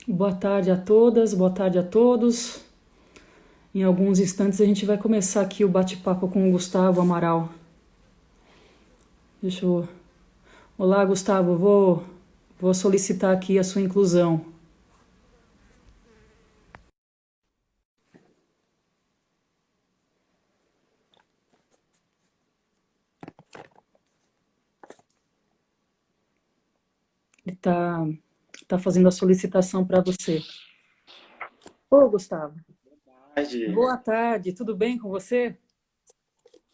Boa tarde a todas, boa tarde a todos. Em alguns instantes a gente vai começar aqui o bate-papo com o Gustavo Amaral. Deixa eu... Olá, Gustavo, vou solicitar aqui a sua inclusão. Ele tá fazendo a solicitação para você. Ô, Gustavo, Tarde, boa tarde, tudo bem com você?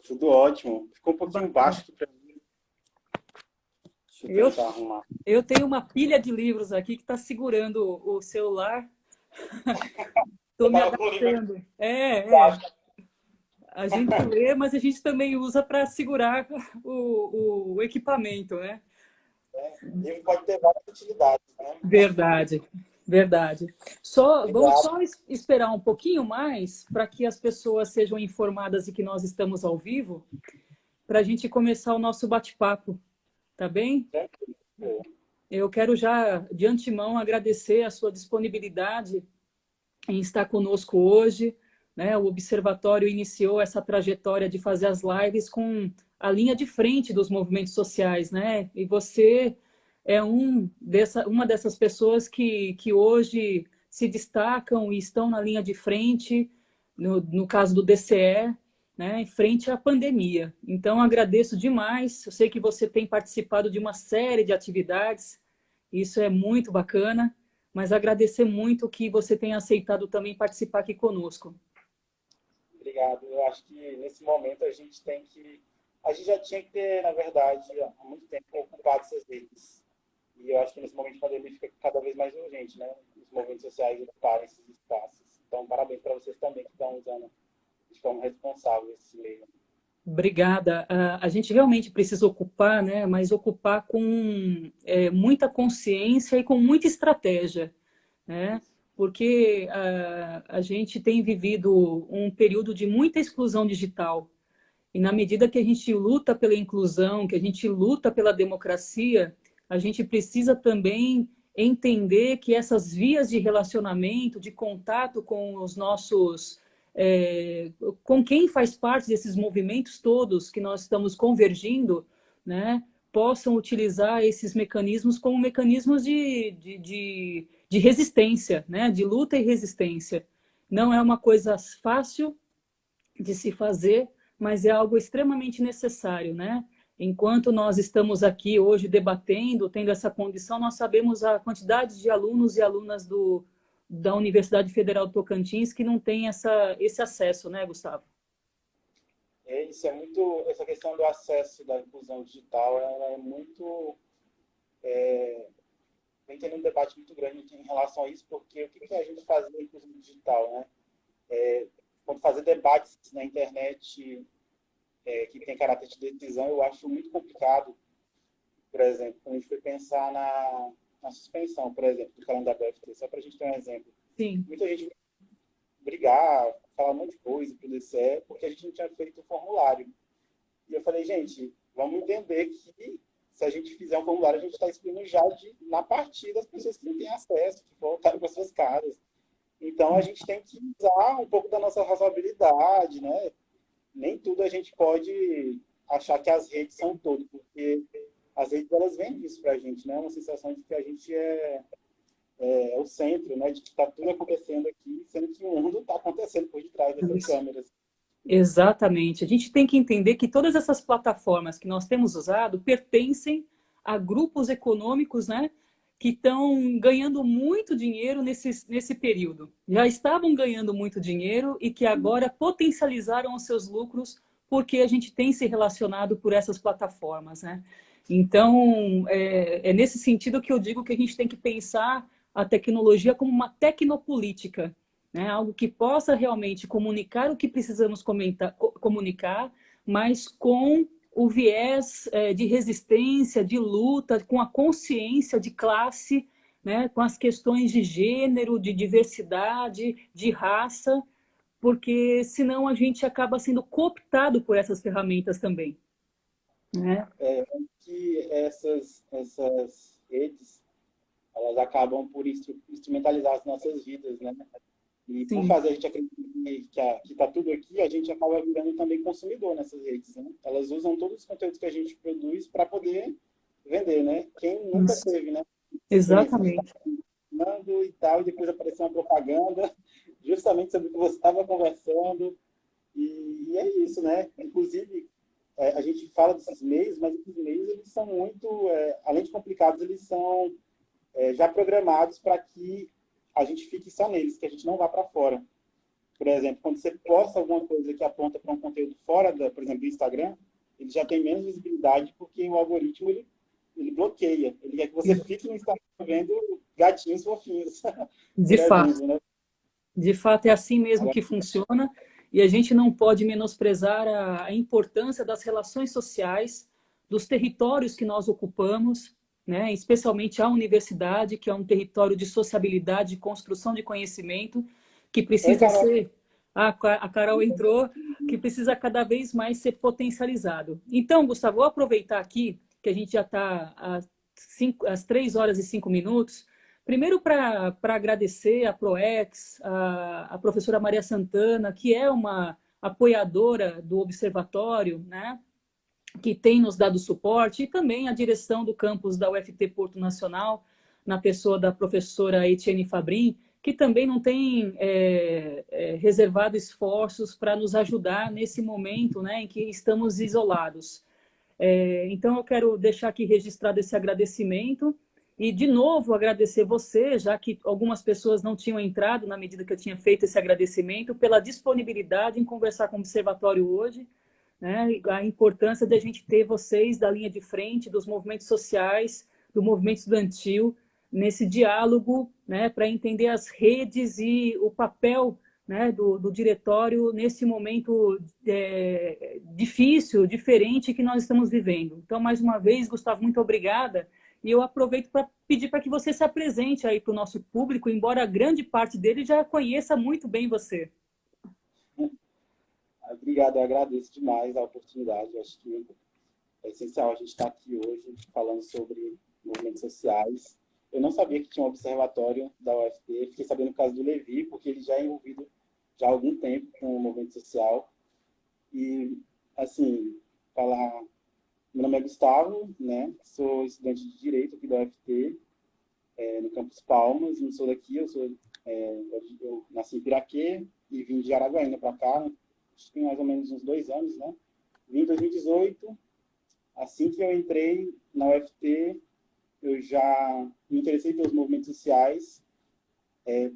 tudo ótimo. Ficou um pouquinho Bacana. baixo aqui para mim. Deixa eu Eu, tentar arrumar. eu tenho uma pilha de livros aqui que está segurando o celular. Estou Eu me tava com o livro aqui adaptando. É. embaixo, A gente lê, mas a gente também usa para segurar o equipamento, né? né? O livro pode ter várias utilidades, né? Verdade, verdade. Vamos Obrigado. só esperar um pouquinho mais para que as pessoas sejam informadas de que nós estamos ao vivo, para a gente começar o nosso bate-papo, tá bem? Tranquilo. Eu quero já, de antemão, agradecer a sua disponibilidade em estar conosco hoje, né? O Observatório iniciou essa trajetória de fazer as lives com a linha de frente dos movimentos sociais, né? E você é uma dessas pessoas que hoje se destacam e estão na linha de frente, no caso do DCE, né, em frente à pandemia. Então, agradeço demais. Eu sei que você tem participado de uma série de atividades, isso é muito bacana, mas agradecer muito que você tenha aceitado também participar aqui conosco. Obrigado. Eu acho que nesse momento a gente tem que. A gente já tinha que ter, na verdade, há muito tempo ocupado essas redes. E eu acho que nesse momento de pandemia fica cada vez mais urgente, né? Os movimentos sociais ocuparem esses espaços. Então, parabéns para vocês também que estão usando de forma responsável esse meio. Obrigada. A gente realmente precisa ocupar, né? Mas ocupar com muita consciência e com muita estratégia, né? Porque a gente tem vivido um período de muita exclusão digital. E na medida que a gente luta pela inclusão, que a gente luta pela democracia, a gente precisa também entender que essas vias de relacionamento, de contato com os nossos, com quem faz parte desses movimentos todos que nós estamos convergindo, né, possam utilizar esses mecanismos como mecanismos de resistência, né, de luta e resistência. Não é uma coisa fácil de se fazer, mas é algo extremamente necessário, né? Enquanto nós estamos aqui hoje debatendo, tendo essa condição, nós sabemos a quantidade de alunos e alunas da Universidade Federal do Tocantins que não tem esse acesso, né, Gustavo? Isso é muito. Essa questão do acesso da inclusão digital ela é muito. Vem tendo um debate muito grande em relação a isso, porque o que, que a gente faz na inclusão digital, né? Quando fazer debates na internet que tem caráter de decisão, eu acho muito complicado. Por exemplo, quando a gente foi pensar na suspensão, por exemplo, do calendário BFT, só para a gente ter um exemplo. Sim, Muita gente brigar, falar um monte de coisa para o DCE, porque a gente não tinha feito o formulário. E eu falei, gente, vamos entender que se a gente fizer um formulário, a gente está excluindo já na partida as pessoas que não têm acesso, que voltaram para suas casas. Então a gente tem que usar um pouco da nossa razoabilidade, né? Nem tudo a gente pode achar que as redes são tudo, porque as redes elas vendem isso para a gente, né? Uma sensação de que a gente é o centro, né? De que está tudo acontecendo aqui, sendo que o mundo está acontecendo por detrás dessas isso. câmeras. Exatamente. A gente tem que entender que todas essas plataformas que nós temos usado pertencem a grupos econômicos, né, que estão ganhando muito dinheiro nesse período. Já estavam ganhando muito dinheiro e que agora potencializaram os seus lucros porque a gente tem se relacionado por essas plataformas, né? Então, é nesse sentido que eu digo que a gente tem que pensar a tecnologia como uma tecnopolítica, né? Algo que possa realmente comunicar o que precisamos comunicar, mas com o viés de resistência, de luta, com a consciência de classe, né? Com as questões de gênero, de diversidade, de raça, porque senão a gente acaba sendo cooptado por essas ferramentas também, né? Que essas redes elas acabam por instrumentalizar as nossas vidas, né? E por Sim, fazer a gente acreditar que está tudo aqui, a gente acaba virando também consumidor nessas redes, né? Elas usam todos os conteúdos que a gente produz para poder vender, né? Quem nunca isso. teve, né? Experiência de estar Exatamente. falando e tal, e depois apareceu uma propaganda justamente sobre o que você estava conversando. E é isso, né? Inclusive, a gente fala desses meios, mas esses meios, eles são muito, além de complicados, eles são já programados para que a gente fique só neles, que a gente não vá para fora. Por exemplo, quando você posta alguma coisa que aponta para um conteúdo fora, por exemplo, do Instagram, ele já tem menos visibilidade porque o algoritmo ele bloqueia. Ele quer que você fique no Instagram vendo gatinhos fofinhos, De por fato. exemplo, né? De fato, é assim mesmo Agora, que funciona, e a gente não pode menosprezar a importância das relações sociais, dos territórios que nós ocupamos, né? Especialmente a universidade, que é um território de sociabilidade, de construção de conhecimento, que oi, precisa Carol. ser. A Carol entrou, que precisa cada vez mais ser potencializado. Então, Gustavo, vou aproveitar aqui, que a gente já está às 3 horas e 5 minutos. Primeiro, para agradecer a ProEx, a professora Maria Santana, que é uma apoiadora do Observatório, né, que tem nos dado suporte, e também a direção do campus da UFT Porto Nacional, na pessoa da professora Etienne Fabrin, que também não tem reservado esforços para nos ajudar nesse momento, né, em que estamos isolados. Então, eu quero deixar aqui registrado esse agradecimento e, de novo, agradecer você, já que algumas pessoas não tinham entrado na medida que eu tinha feito esse agradecimento, pela disponibilidade em conversar com o Observatório hoje, né? A importância da gente ter vocês da linha de frente, dos movimentos sociais, do movimento estudantil, nesse diálogo, né, para entender as redes e o papel, né, do diretório nesse momento difícil, diferente que nós estamos vivendo. Então, mais uma vez, Gustavo, muito obrigada. E eu aproveito para pedir para que você se apresente aí para o nosso público, embora grande parte dele já conheça muito bem você. Obrigado, eu agradeço demais a oportunidade. Eu acho que é essencial a gente estar aqui hoje falando sobre movimentos sociais. Eu não sabia que tinha um observatório da UFT, fiquei sabendo no caso do Levi, porque ele já é envolvido já há algum tempo com o movimento social. E, assim, falar... Meu nome é Gustavo, né? Sou estudante de Direito aqui da UFT, no Campus Palmas. Não sou daqui, eu nasci em Piraquê e vim de Araguaína para cá, acho que tem mais ou menos uns 2 anos, né? Vim em 2018. Assim que eu entrei na UFT, eu já me interessei pelos movimentos sociais,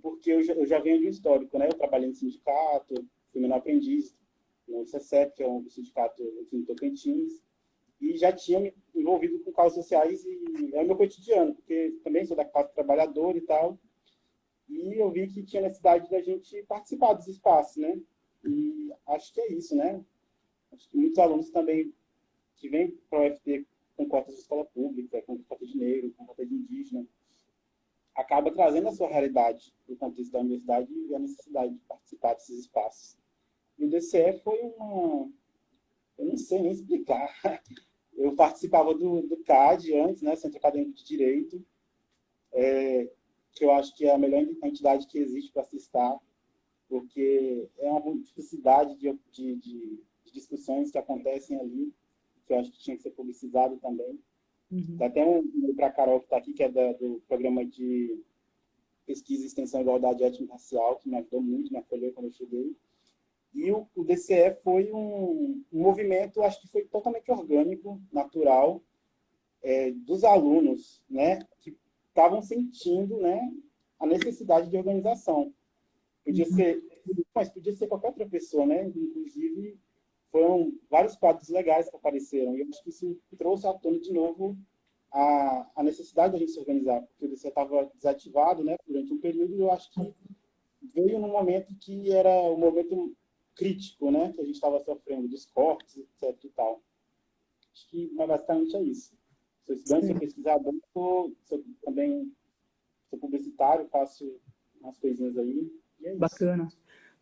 porque eu já venho de um histórico, né? Eu trabalhei no sindicato, fui menor aprendiz no CECEP, que é um sindicato aqui em Tocantins, e já tinha me envolvido com causas sociais e é o meu cotidiano, porque também sou da classe trabalhadora e tal, e eu vi que tinha necessidade da gente participar dos espaços, né? E acho que é isso, né? Acho que muitos alunos também que vêm para o UFT com cotas de escola pública, com cota de negro, com cota de indígena, acaba trazendo a sua realidade do contexto da universidade e a necessidade de participar desses espaços. E o DCE foi uma... Eu não sei nem explicar. Eu participava do CAD antes, né, Centro Acadêmico de Direito, que eu acho que é a melhor entidade que existe para se estar, porque é uma multiplicidade de discussões que acontecem ali, que eu acho que tinha que ser publicizado também. Uhum. Tem até um e-mail para a Carol, que está aqui, que é do programa de pesquisa e extensão e igualdade étnico-racial, que me ajudou muito, me acolheu quando eu cheguei. E o DCE foi um movimento, acho que foi totalmente orgânico, natural, dos alunos, né, que estavam sentindo, né, a necessidade de organização. Podia Uhum. ser, mas podia ser qualquer outra pessoa, né? Inclusive, foram vários quadros legais que apareceram. E eu acho que isso trouxe à tona de novo a necessidade da gente se organizar, porque você estava desativado, né, durante um período, e eu acho que veio num momento que era o momento crítico, né, que a gente estava sofrendo, dos cortes, etc. e tal. Acho que basicamente é isso. Sou estudante, sou Sim, pesquisador, também sou publicitário, faço umas coisinhas aí, e é isso. bacana.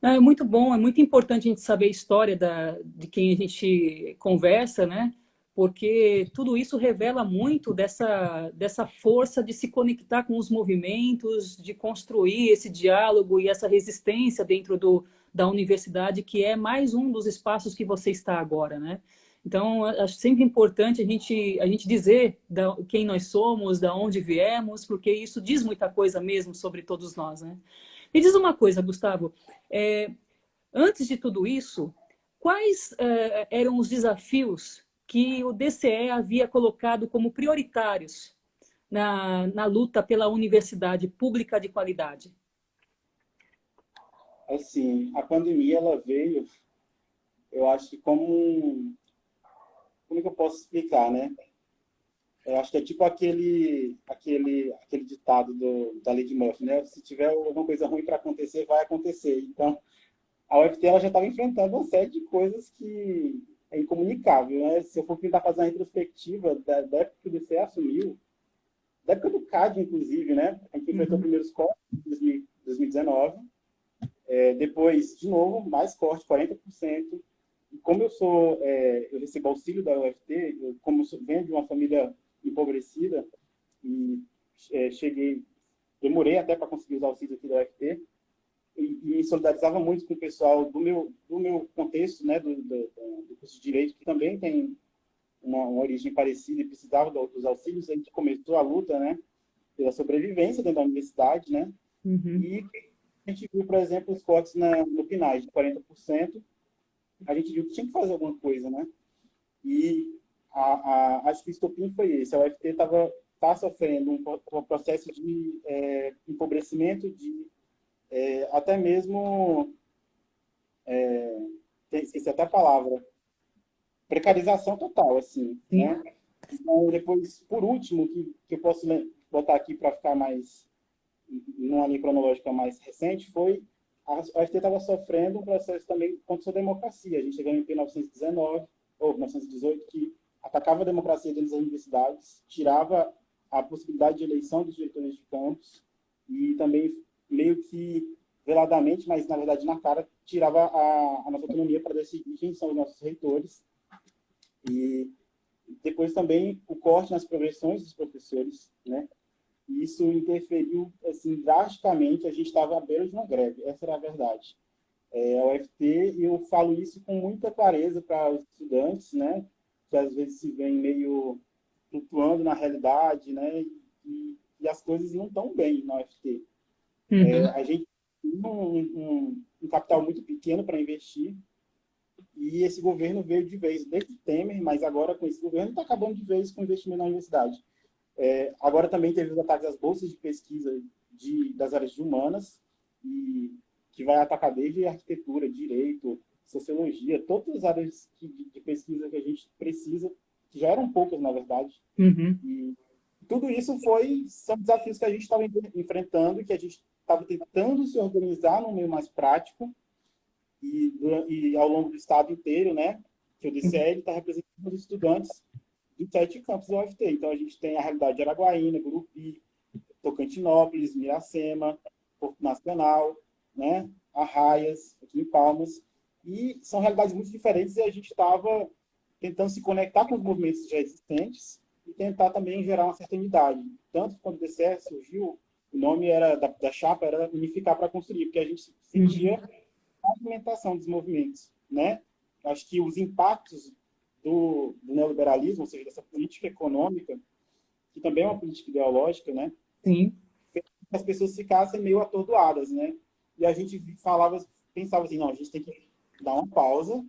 Não, é muito bom, é muito importante a gente saber a história de quem a gente conversa, né? porque tudo isso revela muito dessa força de se conectar com os movimentos, de construir esse diálogo e essa resistência dentro da universidade, que é mais um dos espaços que você está agora, né? Então, acho sempre importante a gente dizer quem nós somos, da onde viemos, porque isso diz muita coisa mesmo sobre todos nós, né? Me diz uma coisa, Gustavo, antes de tudo isso, quais eram os desafios que o DCE havia colocado como prioritários na luta pela universidade pública de qualidade? Assim, a pandemia, ela veio, eu acho que como é que eu posso explicar, né? Eu acho que é tipo aquele ditado da Lei de Murphy, né? Se tiver alguma coisa ruim para acontecer, vai acontecer. Então, a UFT ela já estava enfrentando uma série de coisas que é incomunicável, né? Se eu for tentar fazer uma retrospectiva da época que o DCE assumiu, da época do CAD, inclusive, né? A gente enfrentou primeiros cortes em 2019, depois, de novo, mais corte, 40%. E como eu recebo auxílio da UFT, como venho de uma família empobrecida, e demorei até para conseguir os auxílios aqui da UFT, e me solidarizava muito com o pessoal do meu contexto, né, do curso de Direito, que também tem uma origem parecida e precisava dos auxílios. A gente começou a luta, né, pela sobrevivência dentro da universidade, né, e a gente viu, por exemplo, os cortes no PNAE de 40%, a gente viu que tinha que fazer alguma coisa, né, e acho que o estopim foi esse. A UFT está sofrendo um processo de empobrecimento, até mesmo, esqueci até a palavra, precarização total, assim, né? Então, depois, por último, que eu posso botar aqui para ficar mais, numa linha cronológica mais recente, foi a UFT estava sofrendo um processo também contra a sua democracia. A gente chegou em 1919, ou 1918, que atacava a democracia dentro das universidades, tirava a possibilidade de eleição dos diretores de campus e também meio que veladamente, mas na verdade na cara, tirava a nossa autonomia para decidir quem são os nossos reitores. E depois também o corte nas progressões dos professores, né? E isso interferiu assim, drasticamente. A gente estava à beira de uma greve, essa era a verdade. A UFT, e eu falo isso com muita clareza para os estudantes, né? Que às vezes se veem meio flutuando na realidade, né? E as coisas não estão bem na UFT. A gente tem um capital muito pequeno para investir, e esse governo veio de vez, desde Temer, mas agora com esse governo está acabando de vez com o investimento na universidade. Agora também teve os ataques às bolsas de pesquisa das áreas de humanas, e que vai atacar desde arquitetura, direito, sociologia, todas as áreas de pesquisa que a gente precisa, que já eram poucas, na verdade. E tudo isso são desafios que a gente estava enfrentando, que a gente estava tentando se organizar num meio mais prático, e ao longo do estado inteiro, né, que o DCE está representando os estudantes de 7 campos da UFT. Então, a gente tem a realidade de Araguaína, Gurupi, Tocantinópolis, Miracema, Porto Nacional, né, Arraias, aqui em Palmas, e são realidades muito diferentes, e a gente estava tentando se conectar com os movimentos já existentes e tentar também gerar uma certa unidade. Tanto quando o DCE surgiu, o nome da chapa era Unificar para Construir, porque a gente sentia a movimentação dos movimentos, né? Acho que os impactos do neoliberalismo, ou seja, dessa política econômica, que também é uma política ideológica, né? Sim. As pessoas ficassem meio atordoadas, né? E a gente pensava assim, não, a gente tem que dar uma pausa,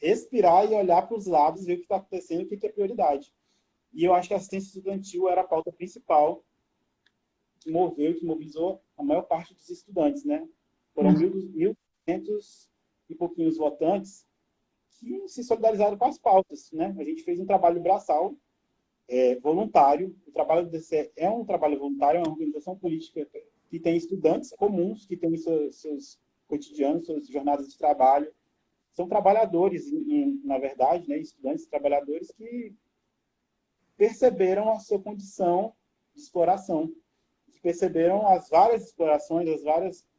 respirar e olhar para os lados, ver o que está acontecendo, o que é prioridade. E eu acho que a assistência estudantil era a pauta principal que mobilizou a maior parte dos estudantes, né? Foram 1.200 e pouquinhos votantes que se solidarizaram com as pautas, né? A gente fez um trabalho braçal, voluntário. O trabalho do DCE é um trabalho voluntário, é uma organização política que tem estudantes comuns, que têm seus cotidianos, suas jornadas de trabalho. São trabalhadores, na verdade, né? Estudantes trabalhadores que perceberam a sua condição de exploração, que perceberam as várias explorações, os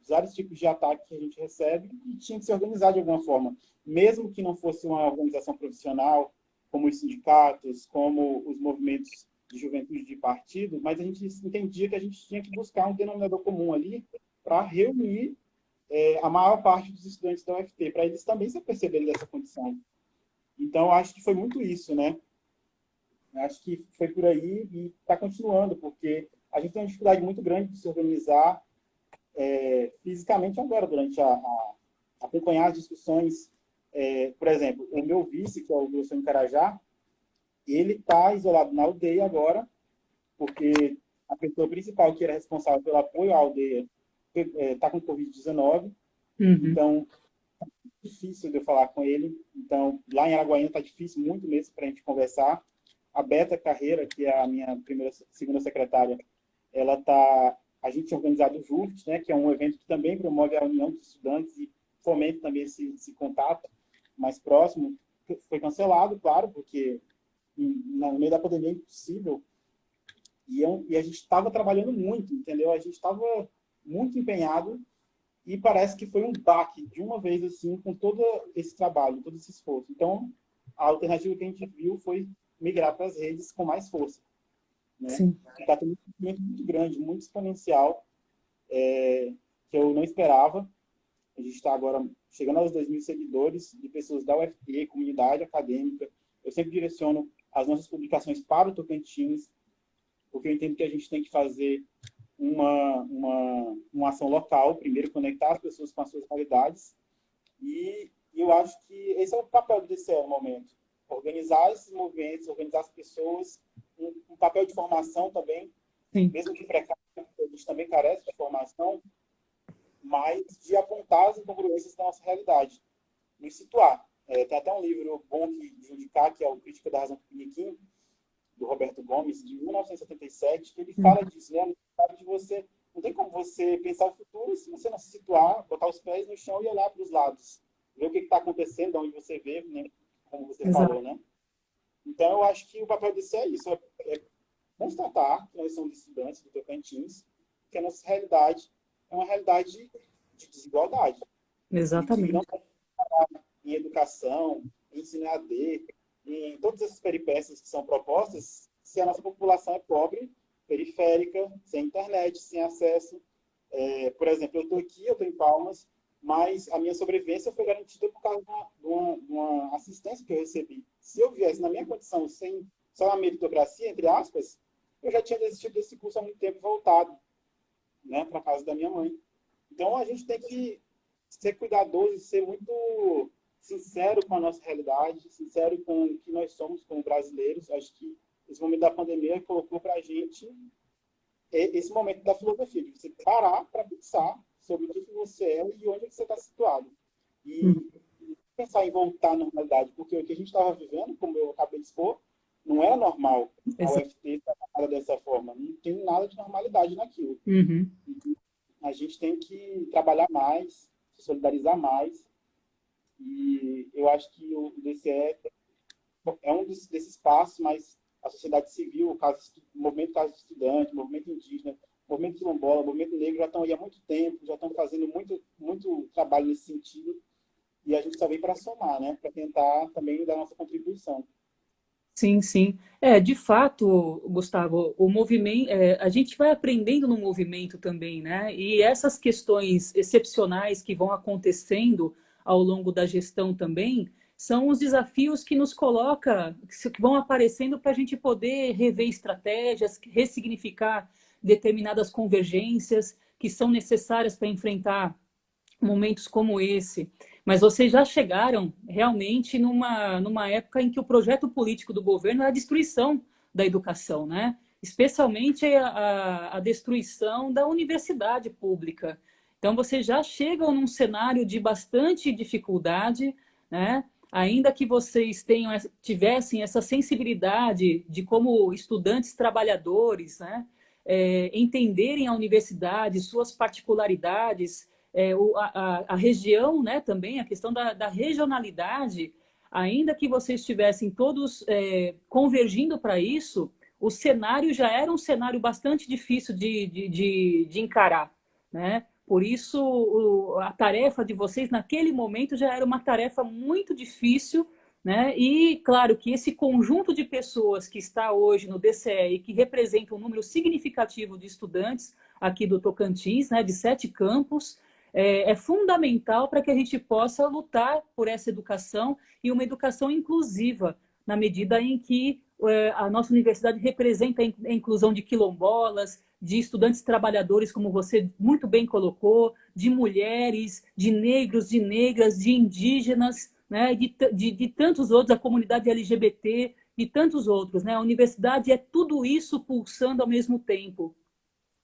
vários tipos de ataque que a gente recebe, e tinha que se organizar de alguma forma. Mesmo que não fosse uma organização profissional, como os sindicatos, como os movimentos de juventude de partido, mas a gente entendia que a gente tinha que buscar um denominador comum ali para reunir a maior parte dos estudantes da UFT, para eles também se perceberem dessa condição. Então, acho que foi muito isso, né? Acho que foi por aí e está continuando, porque a gente tem uma dificuldade muito grande de se organizar fisicamente agora, durante acompanhar as discussões. Por exemplo, o meu vice, que é o Wilson Carajá, ele está isolado na aldeia agora, porque a pessoa principal que era responsável pelo apoio à aldeia está com Covid-19, então é difícil de eu falar com ele. Então, lá em Araguaína está difícil muito mesmo para a gente conversar. A Beta Carreira, que é a minha segunda secretária, a gente tinha organizado o JUFT, né, que é um evento que também promove a união dos estudantes e fomenta também esse contato mais próximo. Foi cancelado, claro, porque no meio da pandemia é impossível. E a gente estava trabalhando muito, entendeu? A gente estava muito empenhado e parece que foi um baque de uma vez, assim, com todo esse trabalho, todo esse esforço. Então, a alternativa que a gente viu foi migrar para as redes com mais força, né? Está tendo um crescimento muito grande, muito exponencial, que eu não esperava. A gente está agora chegando aos 2.000 seguidores de pessoas da UFT, comunidade acadêmica. Eu sempre direciono as nossas publicações para o Tocantins, porque eu entendo que a gente tem que fazer uma ação local, primeiro conectar as pessoas com as suas realidades, e eu acho que esse é o papel do DCE no momento, organizar esses movimentos, organizar as pessoas, um papel de formação também, mesmo que precário, a gente também carece de formação, mas de apontar as incongruências da nossa realidade, nos situar. Tem até um livro bom de indicar, que é o Crítica da Razão Tupiniquim, do Roberto Gomes, de 1977, que ele fala disso, né? De você, não tem como você pensar o futuro se você não se situar, botar os pés no chão e olhar para os lados, ver o que está acontecendo, onde você vê, né? Como você falou, né? Então, eu acho que o papel desse é isso, é constatar que nós somos estudantes do Tocantins, que a nossa realidade é uma realidade de desigualdade. Exatamente. E que não em educação, em ensino AD, em todas essas peripécias que são propostas, se a nossa população é pobre, periférica, sem internet, sem acesso. Por exemplo, eu estou aqui, eu estou em Palmas, mas a minha sobrevivência foi garantida por causa de uma assistência que eu recebi. Se eu viesse na minha condição, sem só a meritocracia, entre aspas, eu já tinha desistido desse curso há muito tempo e voltado, né, para a casa da minha mãe. Então, a gente tem que ser cuidadoso e ser muito sincero com a nossa realidade, sincero com o que nós somos como brasileiros. Acho que esse momento da pandemia colocou para a gente esse momento da filosofia, de você parar para pensar sobre o que você é e onde você está situado. E pensar em voltar à normalidade, porque o que a gente estava vivendo, como eu acabei de expor, não é normal. A UFT trabalhar dessa forma. Não tem nada de normalidade naquilo. A gente tem que trabalhar mais, se solidarizar mais. E eu acho que o DCE é um desses passos, mas a sociedade civil, o movimento Casa de Estudante, o movimento indígena, o movimento quilombola, o movimento negro já estão aí há muito tempo, já estão fazendo muito trabalho nesse sentido. E a gente só vem para somar, né? Para tentar também dar nossa contribuição. Sim, sim. De fato, Gustavo, o movimento, a gente vai aprendendo no movimento também, né? E essas questões excepcionais que vão acontecendo ao longo da gestão também são os desafios que nos coloca, que vão aparecendo para a gente poder rever estratégias, ressignificar determinadas convergências que são necessárias para enfrentar momentos como esse. Mas vocês já chegaram realmente numa época em que o projeto político do governo é a destruição da educação, né? Especialmente a destruição da universidade pública. Então, vocês já chegam num cenário de bastante dificuldade, né? Ainda que vocês tivessem essa sensibilidade de como estudantes trabalhadores, né? Entenderem a universidade, suas particularidades, a região, né, também, a questão da regionalidade, ainda que vocês estivessem todos convergindo para isso, o cenário já era um cenário bastante difícil de encarar, né? Por isso, a tarefa de vocês naquele momento já era uma tarefa muito difícil né? E, claro, que esse conjunto de pessoas que está hoje no DCE e que representa um número significativo de estudantes aqui do Tocantins, né, de 7 campos, é fundamental para que a gente possa lutar por essa educação e uma educação inclusiva, na medida em que a nossa universidade representa a inclusão de quilombolas, de estudantes trabalhadores, como você muito bem colocou, de mulheres, de negros, de negras, de indígenas, né, de tantos outros, a comunidade LGBT e tantos outros. Né? A universidade é tudo isso pulsando ao mesmo tempo.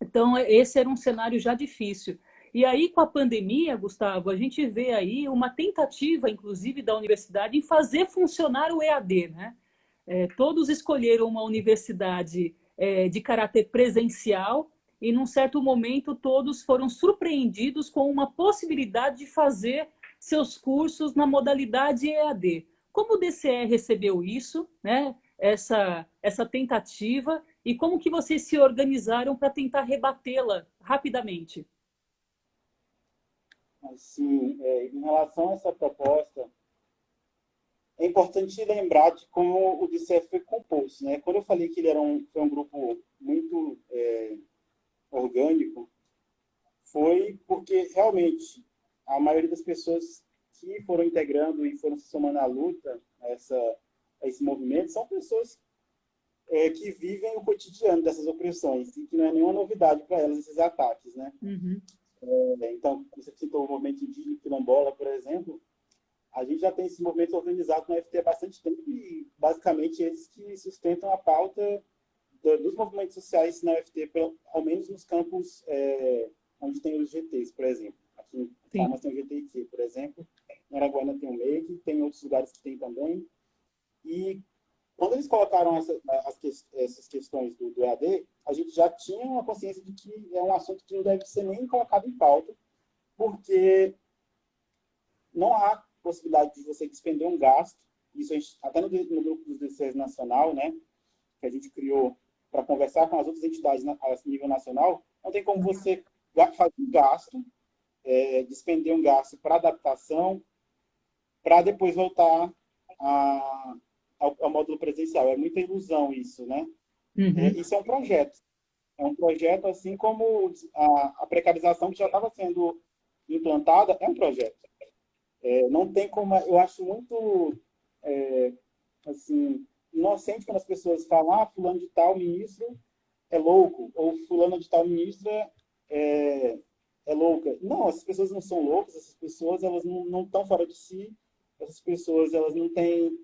Então, esse era um cenário já difícil. E aí, com a pandemia, Gustavo, a gente vê aí uma tentativa, inclusive, da universidade em fazer funcionar o EAD, né? Todos escolheram uma universidade de caráter presencial e, num certo momento, todos foram surpreendidos com uma possibilidade de fazer seus cursos na modalidade EAD. Como o DCE recebeu isso, né? Essa tentativa, e como que vocês se organizaram para tentar rebatê-la rapidamente? Assim, em relação a essa proposta, é importante lembrar de como o DCF foi composto, né? Quando eu falei que ele foi um grupo muito orgânico, foi porque realmente a maioria das pessoas que foram integrando e foram se somando à luta, a esse movimento, são pessoas que vivem o cotidiano dessas opressões e que não é nenhuma novidade para elas esses ataques, né? Uhum. Então, você citou o movimento indígena quilombola, por exemplo, a gente já tem esse movimento organizado na UFT há bastante tempo e, basicamente, eles que sustentam a pauta dos movimentos sociais na UFT, ao menos nos campos onde tem os GTs, por exemplo. Aqui em Palmas tem o GTIQ, por exemplo. Em Araguaína tem o MEIC, tem outros lugares que tem também. E quando eles colocaram essas questões do EAD, a gente já tinha uma consciência de que é um assunto que não deve ser nem colocado em pauta, porque não há possibilidade de você despender um gasto. Isso a gente, até no grupo dos DCs nacional, né, que a gente criou para conversar com as outras entidades a nível nacional, não tem como você fazer um gasto, despender um gasto para adaptação, para depois voltar ao módulo presencial. É muita ilusão isso, né? Uhum. Isso é um projeto. É um projeto, assim como a precarização que já estava sendo implantada, é um projeto. Não tem como... Eu acho muito assim, inocente quando as pessoas falam fulano de tal ministro é louco, ou fulano de tal ministra é louca. Não, essas pessoas não são loucas, essas pessoas elas não estão fora de si, essas pessoas elas não têm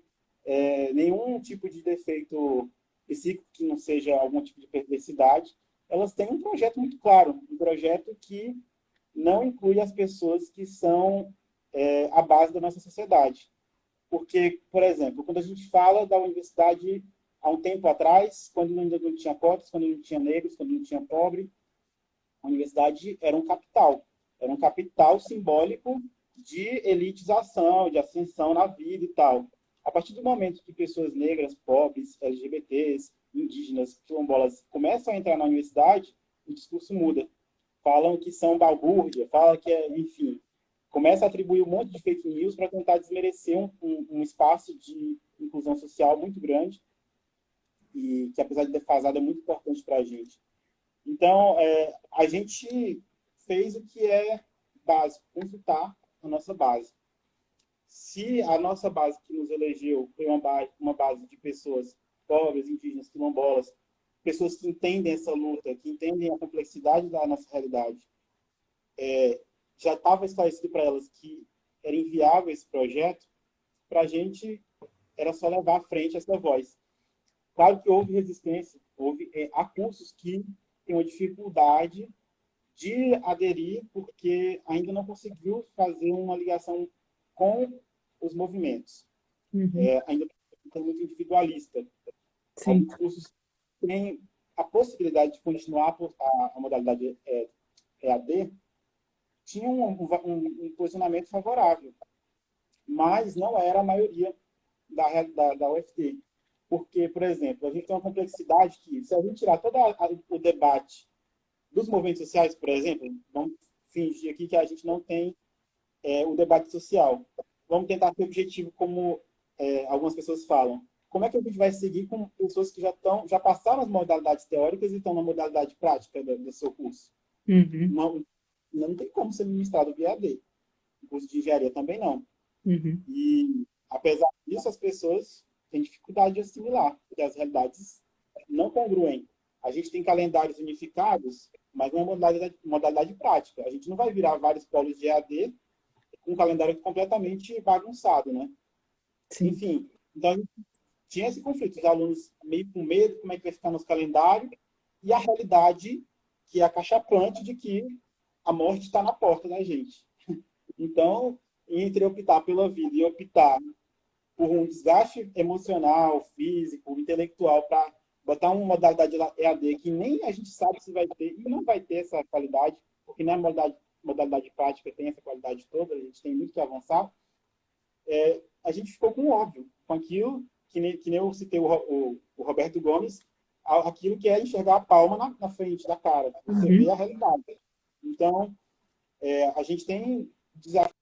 nenhum tipo de defeito psíquico que não seja algum tipo de perversidade. Elas têm um projeto muito claro, um projeto que não inclui as pessoas que são a base da nossa sociedade. Porque, por exemplo, quando a gente fala da universidade há um tempo atrás, quando ainda não tinha cotas, quando não tinha negros, quando não tinha pobre, a universidade era um capital simbólico de elitização, de ascensão na vida e tal. A partir do momento que pessoas negras, pobres, LGBTs, indígenas, quilombolas começam a entrar na universidade, o discurso muda. Falam que são balbúrdia, falam que enfim, começa a atribuir um monte de fake news para tentar desmerecer um espaço de inclusão social muito grande e que, apesar de defasado, é muito importante para a gente. Então, a gente fez o que é básico, consultar a nossa base. Se a nossa base que nos elegeu foi uma base de pessoas pobres, indígenas, quilombolas, pessoas que entendem essa luta, que entendem a complexidade da nossa realidade, já estava esclarecido para elas que era inviável esse projeto, para a gente era só levar à frente essa voz. Claro que houve resistência, há cursos que têm uma dificuldade de aderir porque ainda não conseguiu fazer uma ligação com os movimentos. Uhum. Ainda é muito individualista. Sim. Alguns cursos têm a possibilidade de continuar a modalidade EAD, tinha um posicionamento favorável, mas não era a maioria da UFT. Porque, por exemplo, a gente tem uma complexidade que, se a gente tirar todo o debate dos movimentos sociais, por exemplo, vamos fingir aqui que a gente não tem o debate social. Vamos tentar ter objetivo como algumas pessoas falam, como é que a gente vai seguir com pessoas que já passaram as modalidades teóricas e estão na modalidade prática do seu curso? Uhum. Não tem como ser ministrado via AD. O curso de engenharia também não. Uhum. E, apesar disso, as pessoas têm dificuldade de assimilar, porque as realidades não congruem. A gente tem calendários unificados, mas não é modalidade prática. A gente não vai virar vários polos de EAD com um calendário completamente bagunçado, né? Sim. Enfim, então a gente tinha esse conflito, os alunos meio com medo, como é que vai ficar nos calendários, e a realidade, que é acachapante de que a morte está na porta da gente. Então, entre optar pela vida e optar por um desgaste emocional, físico, intelectual, para botar uma modalidade EAD que nem a gente sabe se vai ter, e não vai ter essa qualidade, porque na modalidade prática tem essa qualidade toda, a gente tem muito que avançar, a gente ficou com óbvio, com aquilo, que nem eu citei o Roberto Gomes, aquilo que é enxergar a palma na frente da cara, você vê a realidade. Então, a gente tem desafio.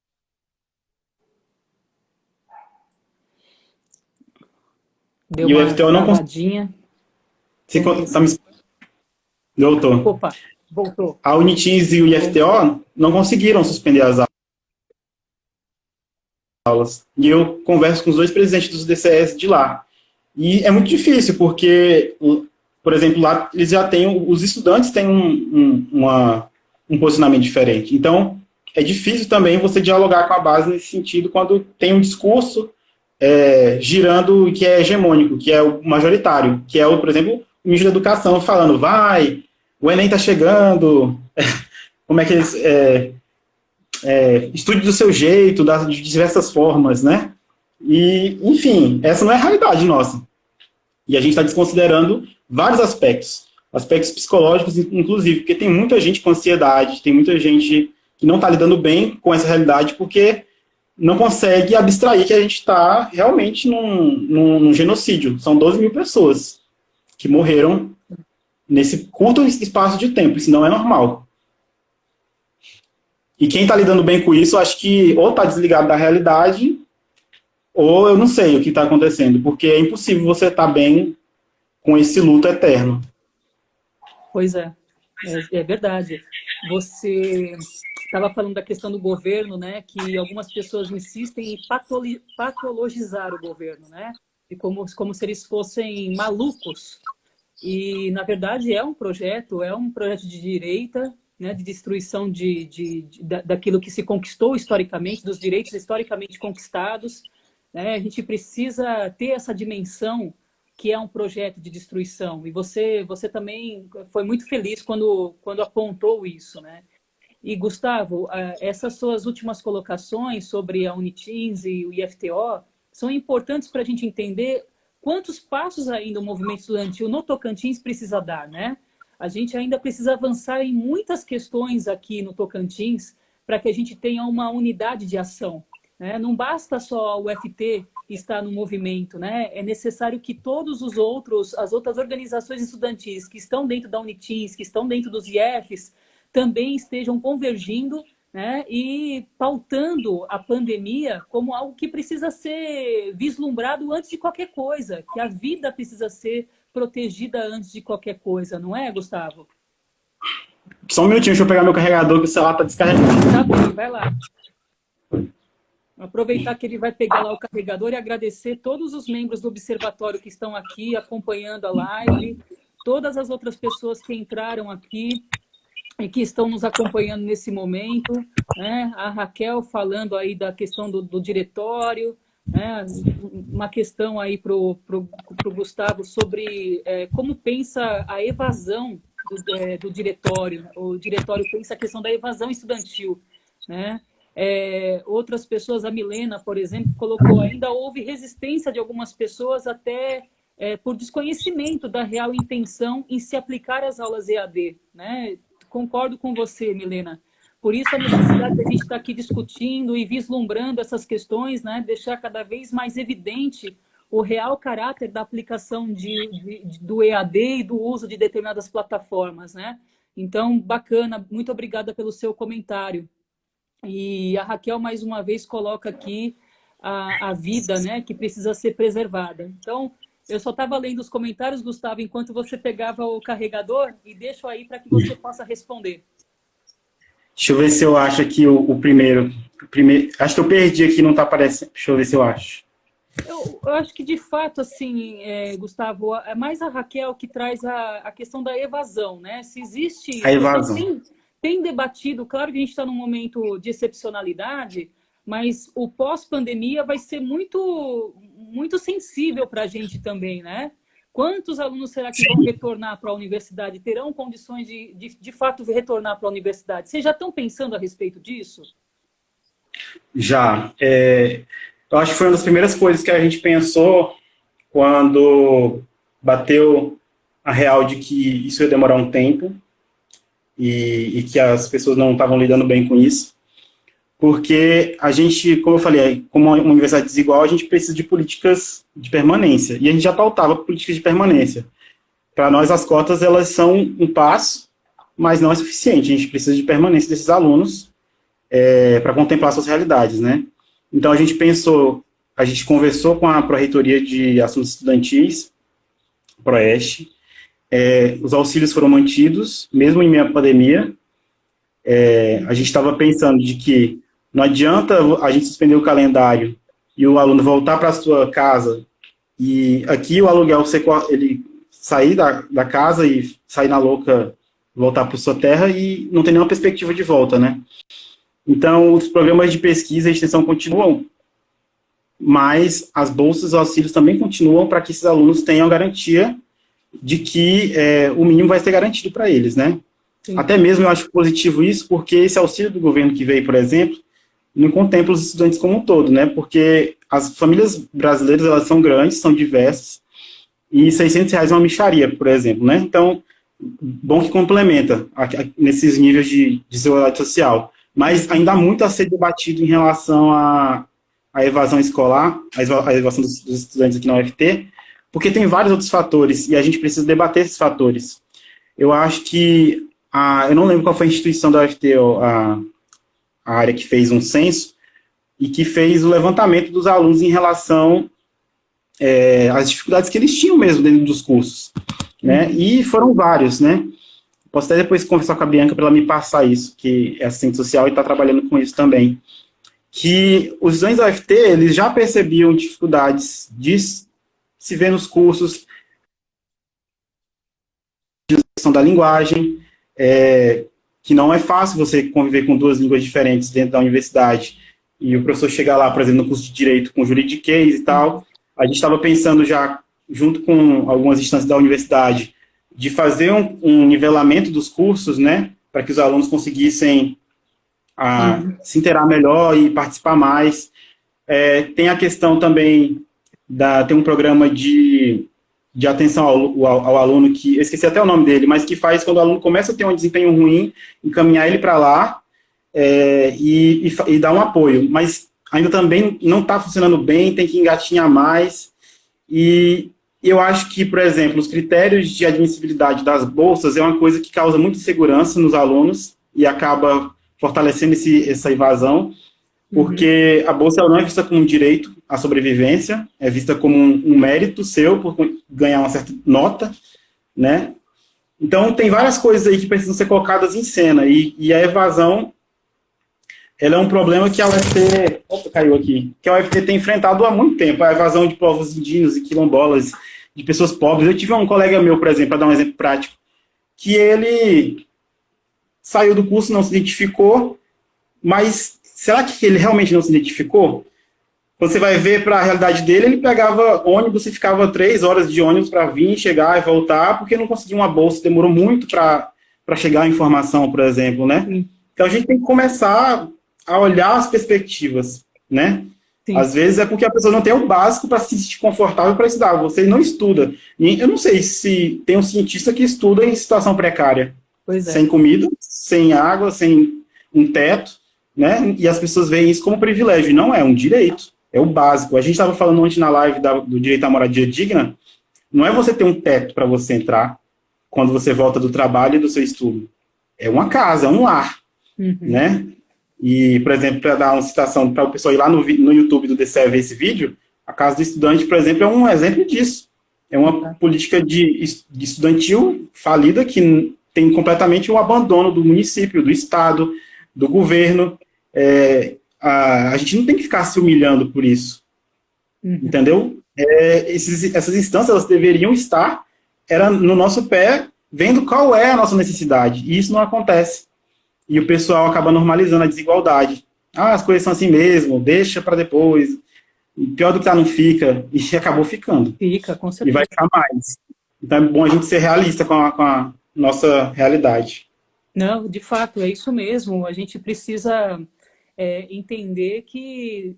Deu E o uma FTO não travadinha. Doutor. Opa, voltou. A Uniteams e o IFTO não conseguiram suspender as aulas. E eu converso com os dois presidentes dos DCS de lá. E é muito difícil, porque, por exemplo, lá eles já têm, os estudantes têm um posicionamento diferente. Então, é difícil também você dialogar com a base nesse sentido quando tem um discurso girando que é hegemônico, que é o majoritário, que é, por exemplo, o ministro da Educação falando, vai, o Enem está chegando, como é que eles... estude do seu jeito, de diversas formas, né? E, enfim, essa não é a realidade nossa. E a gente está desconsiderando vários aspectos psicológicos, inclusive, porque tem muita gente com ansiedade, tem muita gente que não está lidando bem com essa realidade, porque não consegue abstrair que a gente está realmente num genocídio. São 12 mil pessoas que morreram nesse curto espaço de tempo, isso não é normal. E quem está lidando bem com isso, acho que ou está desligado da realidade, ou eu não sei o que está acontecendo, porque é impossível você estar bem com esse luto eterno. Pois é verdade. Você estava falando da questão do governo, né? Que algumas pessoas insistem em patologizar o governo, né? E como se eles fossem malucos. E, na verdade, é um projeto de direita, né, de destruição daquilo que se conquistou historicamente, dos direitos historicamente conquistados. Né? A gente precisa ter essa dimensão que é um projeto de destruição. E você também foi muito feliz quando apontou isso. Né? E, Gustavo, essas suas últimas colocações sobre a Uniteams e o IFTO são importantes para a gente entender quantos passos ainda o movimento estudantil no Tocantins precisa dar, né? A gente ainda precisa avançar em muitas questões aqui no Tocantins para que a gente tenha uma unidade de ação, né? Não basta só o UFT estar no movimento, né? É necessário que as outras organizações estudantis que estão dentro da Uniteams, que estão dentro dos IFs, também estejam convergindo, né, e pautando a pandemia como algo que precisa ser vislumbrado antes de qualquer coisa, que a vida precisa ser protegida antes de qualquer coisa, não é, Gustavo? Só um minutinho, deixa eu pegar meu carregador, que o celular está descarregado. Tá bem, vai lá. Aproveitar que ele vai pegar lá o carregador e agradecer todos os membros do Observatório que estão aqui acompanhando a live, todas as outras pessoas que entraram aqui e que estão nos acompanhando nesse momento, né? A Raquel falando aí da questão do diretório, né? Uma questão aí para o Gustavo sobre como pensa a evasão do diretório. O diretório pensa a questão da evasão estudantil, né? Outras pessoas, a Milena, por exemplo, colocou ainda houve resistência de algumas pessoas até por desconhecimento da real intenção em se aplicar às aulas EAD, né? Concordo com você, Milena. Por isso a necessidade de a gente estar aqui discutindo e vislumbrando essas questões, né? Deixar cada vez mais evidente o real caráter da aplicação do EAD e do uso de determinadas plataformas, né? Então, bacana, muito obrigada pelo seu comentário. E a Raquel, mais uma vez, coloca aqui a vida, né, que precisa ser preservada. Então, eu só estava lendo os comentários, Gustavo, enquanto você pegava o carregador, e deixo aí para que você possa responder. Deixa eu ver se eu acho aqui o primeiro. Acho que eu perdi aqui, não está aparecendo. Deixa eu ver se eu acho. Eu acho que, de fato, assim, Gustavo, é mais a Raquel que traz a questão da evasão, né? Se existe... A evasão. Tem debatido, claro que a gente está num momento de excepcionalidade, mas o pós-pandemia vai ser muito, muito sensível para a gente também, né? Quantos alunos será que vão retornar para a universidade? Terão condições de fato, retornar para a universidade? Vocês já estão pensando a respeito disso? Já. Eu acho que foi uma das primeiras coisas que a gente pensou quando bateu a real de que isso ia demorar um tempo e que as pessoas não estavam lidando bem com isso. Porque a gente, como eu falei, como uma universidade desigual, a gente precisa de políticas de permanência. E a gente já pautava políticas de permanência. Para nós, as cotas, elas são um passo, mas não é suficiente. A gente precisa de permanência desses alunos para contemplar suas realidades, né? Então, a gente conversou com a Pró-Reitoria de Assuntos Estudantis, Proeste. Os auxílios foram mantidos, mesmo em meio à pandemia. A gente estava pensando de que não adianta a gente suspender o calendário e o aluno voltar para a sua casa e aqui o aluguel, ele sair da casa e sair na louca, voltar para sua terra e não tem nenhuma perspectiva de volta, né? Então, os programas de pesquisa e extensão continuam, mas as bolsas e auxílios também continuam para que esses alunos tenham garantia de que o mínimo vai ser garantido para eles, né? Sim. Até mesmo eu acho positivo isso, porque esse auxílio do governo que veio, por exemplo, não contempla os estudantes como um todo, né? Porque as famílias brasileiras, elas são grandes, são diversas, e R$600 é uma mixaria, por exemplo, né? Então, bom que complementa nesses níveis de desigualdade social. Mas ainda há muito a ser debatido em relação à evasão escolar, a evasão dos estudantes aqui na UFT, porque tem vários outros fatores, e a gente precisa debater esses fatores. Eu acho que eu não lembro qual foi a instituição da UFT, a área que fez um censo, e que fez o levantamento dos alunos em relação às dificuldades que eles tinham mesmo dentro dos cursos, né? E foram vários, né? Posso até depois conversar com a Bianca para ela me passar isso, que é assistente social e está trabalhando com isso também. Que os estudantes da UFT, eles já percebiam dificuldades de se ver nos cursos, de questão da linguagem, que não é fácil você conviver com duas línguas diferentes dentro da universidade, e o professor chegar lá, por exemplo, no curso de Direito com juridiquês e tal. A gente estava pensando já, junto com algumas instâncias da universidade, de fazer um nivelamento dos cursos, né, para que os alunos conseguissem se inteirar melhor e participar mais. Tem a questão também, tem um programa de atenção ao aluno, que eu esqueci até o nome dele, mas que faz quando o aluno começa a ter um desempenho ruim, encaminhar ele para lá e dar um apoio. Mas ainda também não está funcionando bem, tem que engatinhar mais. E eu acho que, por exemplo, os critérios de admissibilidade das bolsas é uma coisa que causa muita insegurança nos alunos e acaba fortalecendo essa evasão, porque a bolsa ela não é vista como um direito à sobrevivência, é vista como um mérito seu por ganhar uma certa nota, né? Então, tem várias coisas aí que precisam ser colocadas em cena, e a evasão, ela é um problema que a UFT... Opa, caiu aqui. Que a UFT tem enfrentado há muito tempo, a evasão de povos indígenas e quilombolas, de pessoas pobres. Eu tive um colega meu, por exemplo, para dar um exemplo prático, que ele saiu do curso, não se identificou, mas será que ele realmente não se identificou? Quando você vai ver para a realidade dele, ele pegava ônibus e ficava 3 horas de ônibus para vir, chegar e voltar, porque não conseguia uma bolsa, demorou muito para chegar a informação, por exemplo, né? Sim. Então a gente tem que começar a olhar as perspectivas, né? Sim. Às vezes é porque a pessoa não tem o básico para se sentir confortável para estudar, você não estuda. E eu não sei se tem um cientista que estuda em situação precária, sem comida, sem água, sem um teto, né? E as pessoas veem isso como privilégio, e não é um direito, é o básico. A gente estava falando ontem na live do direito à moradia digna, não é você ter um teto para você entrar quando você volta do trabalho e do seu estudo. É uma casa, é um lar, né? E, por exemplo, para dar uma citação para o pessoal ir lá no YouTube do DCE ver esse vídeo, a Casa do Estudante, por exemplo, é um exemplo disso. É uma política de estudantil falida que tem completamente o abandono do município, do Estado, do governo. A gente não tem que ficar se humilhando por isso, entendeu? Essas instâncias elas deveriam estar no nosso pé, vendo qual é a nossa necessidade, e isso não acontece. E o pessoal acaba normalizando a desigualdade. As coisas são assim mesmo, deixa para depois. Pior do que tá, não fica. E acabou ficando. Fica, com certeza. E vai ficar mais. Então é bom a gente ser realista com a nossa realidade. Não, de fato, é isso mesmo. A gente precisa entender que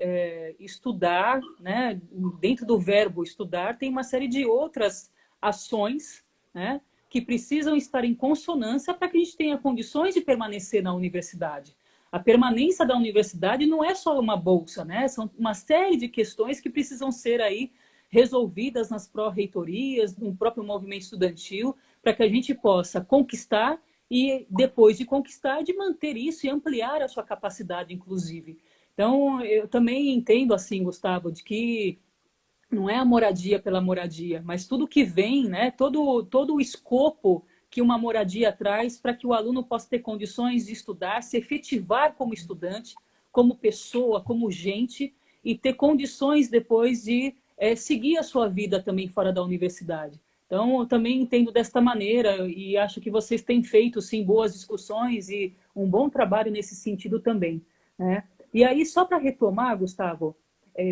estudar, né, dentro do verbo estudar, tem uma série de outras ações, né, que precisam estar em consonância para que a gente tenha condições de permanecer na universidade. A permanência da universidade não é só uma bolsa, né? São uma série de questões que precisam ser aí resolvidas nas pró-reitorias, no próprio movimento estudantil, para que a gente possa conquistar e, depois de conquistar, de manter isso e ampliar a sua capacidade, inclusive. Então, eu também entendo, assim, Gustavo, de que não é a moradia pela moradia, mas tudo que vem, né, todo o escopo que uma moradia traz para que o aluno possa ter condições de estudar, se efetivar como estudante, como pessoa, como gente, e ter condições depois de seguir a sua vida também fora da universidade. Então, eu também entendo desta maneira e acho que vocês têm feito, sim, boas discussões e um bom trabalho nesse sentido também, né? E aí, só para retomar, Gustavo,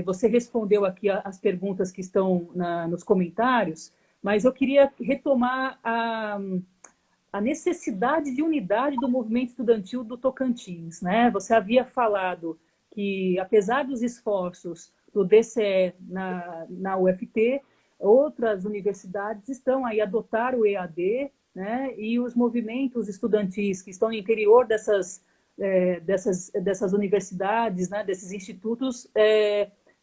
você respondeu aqui as perguntas que estão nos comentários, mas eu queria retomar a necessidade de unidade do movimento estudantil do Tocantins, né? Você havia falado que, apesar dos esforços do DCE na UFT, outras universidades estão aí a adotar o EAD, né? E os movimentos estudantis que estão no interior dessas universidades, né? Desses institutos,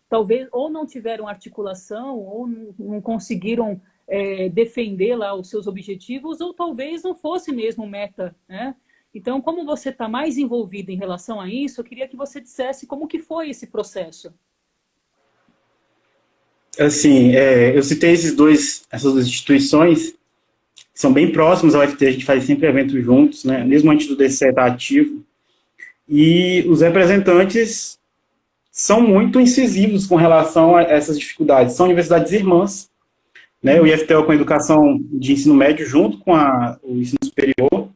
talvez ou não tiveram articulação ou não conseguiram defender lá os seus objetivos, ou talvez não fosse mesmo meta, né? Então, como você está mais envolvido em relação a isso, eu queria que você dissesse como que foi esse processo. Assim, eu citei essas duas instituições, que são bem próximas ao UFT, a gente faz sempre eventos juntos, né? Mesmo antes do DCE estar ativo, e os representantes são muito incisivos com relação a essas dificuldades. São universidades irmãs, né? O IFTEL com a educação de ensino médio junto com o ensino superior,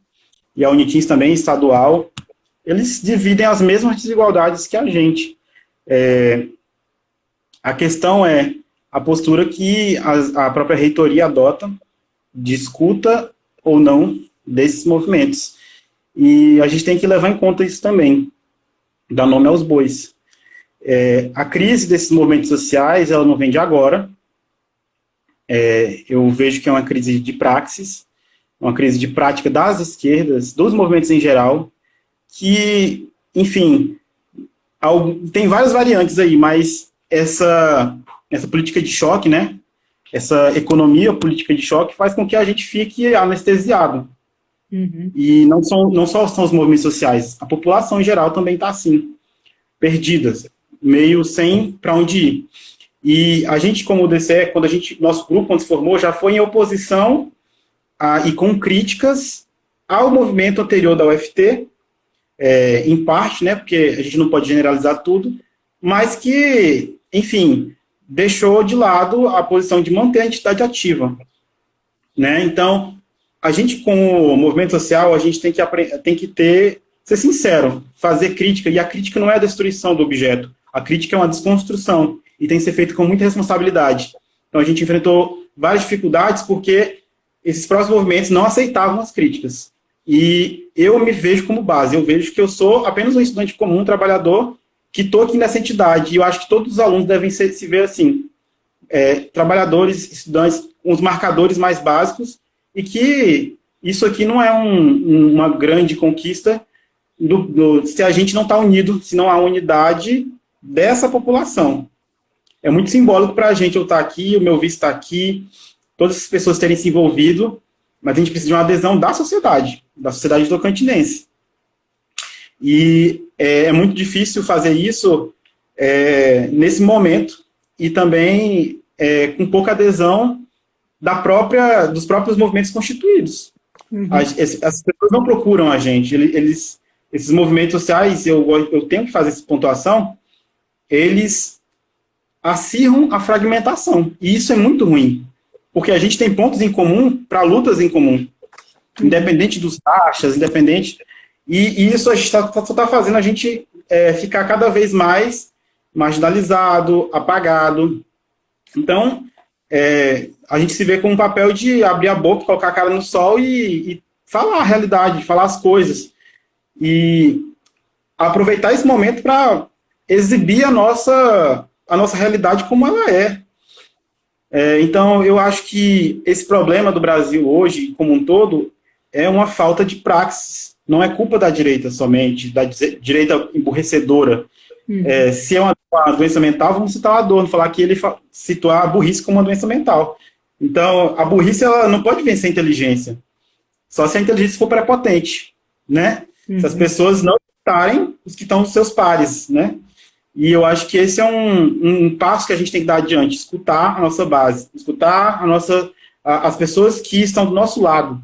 e a Unitins também, estadual, eles dividem as mesmas desigualdades que a gente. A questão é a postura que a própria reitoria adota de escuta ou não desses movimentos. E a gente tem que levar em conta isso também, dar nome aos bois. A crise desses movimentos sociais, ela não vem de agora. Eu vejo que é uma crise de praxis, uma crise de prática das esquerdas, dos movimentos em geral, que, enfim, tem várias variantes aí, mas essa política de choque, né, essa economia política de choque faz com que a gente fique anestesiado. Uhum. E não só são os movimentos sociais, a população em geral também está assim, perdidas, meio sem para onde ir. E a gente, como o DCE, nosso grupo, quando se formou, já foi em oposição e com críticas ao movimento anterior da UFT, em parte, né, porque a gente não pode generalizar tudo, mas que, enfim, deixou de lado a posição de manter a entidade ativa, né? Então, a gente, como movimento social, a gente tem que ser sincero, fazer crítica, e a crítica não é a destruição do objeto, a crítica é uma desconstrução, e tem que ser feita com muita responsabilidade. Então, a gente enfrentou várias dificuldades porque esses próprios movimentos não aceitavam as críticas. E eu me vejo como base, eu vejo que eu sou apenas um estudante comum, um trabalhador, que estou aqui nessa entidade, e eu acho que todos os alunos devem se ver assim, trabalhadores, estudantes, com os marcadores mais básicos, e que isso aqui não é uma grande conquista se a gente não está unido, se não há unidade dessa população. É muito simbólico para a gente eu estar aqui, o meu vice está aqui, todas as pessoas terem se envolvido, mas a gente precisa de uma adesão da sociedade tocantinense. E é muito difícil fazer isso nesse momento e também com pouca adesão dos próprios movimentos constituídos. Uhum. As pessoas não procuram a gente, esses movimentos sociais, eu tenho que fazer essa pontuação, eles acirram a fragmentação, e isso é muito ruim, porque a gente tem pontos em comum para lutas em comum, independente dos taxas, independente, e isso a gente só está fazendo a gente ficar cada vez mais marginalizado, apagado. Então, a gente se vê com um papel de abrir a boca, colocar a cara no sol e falar a realidade, falar as coisas. E aproveitar esse momento para exibir a nossa realidade como ela é. Então, eu acho que esse problema do Brasil hoje, como um todo, é uma falta de praxis. Não é culpa da direita somente, da direita emburrecedora. Se é uma doença mental, vamos citar o Adorno, falar que ele citou a burrice como uma doença mental. Então, a burrice ela não pode vencer a inteligência. Só se a inteligência for prepotente, né? Se as pessoas não escutarem os que estão dos seus pares, né? E eu acho que esse é um passo que a gente tem que dar adiante, escutar a nossa base, escutar as pessoas que estão do nosso lado,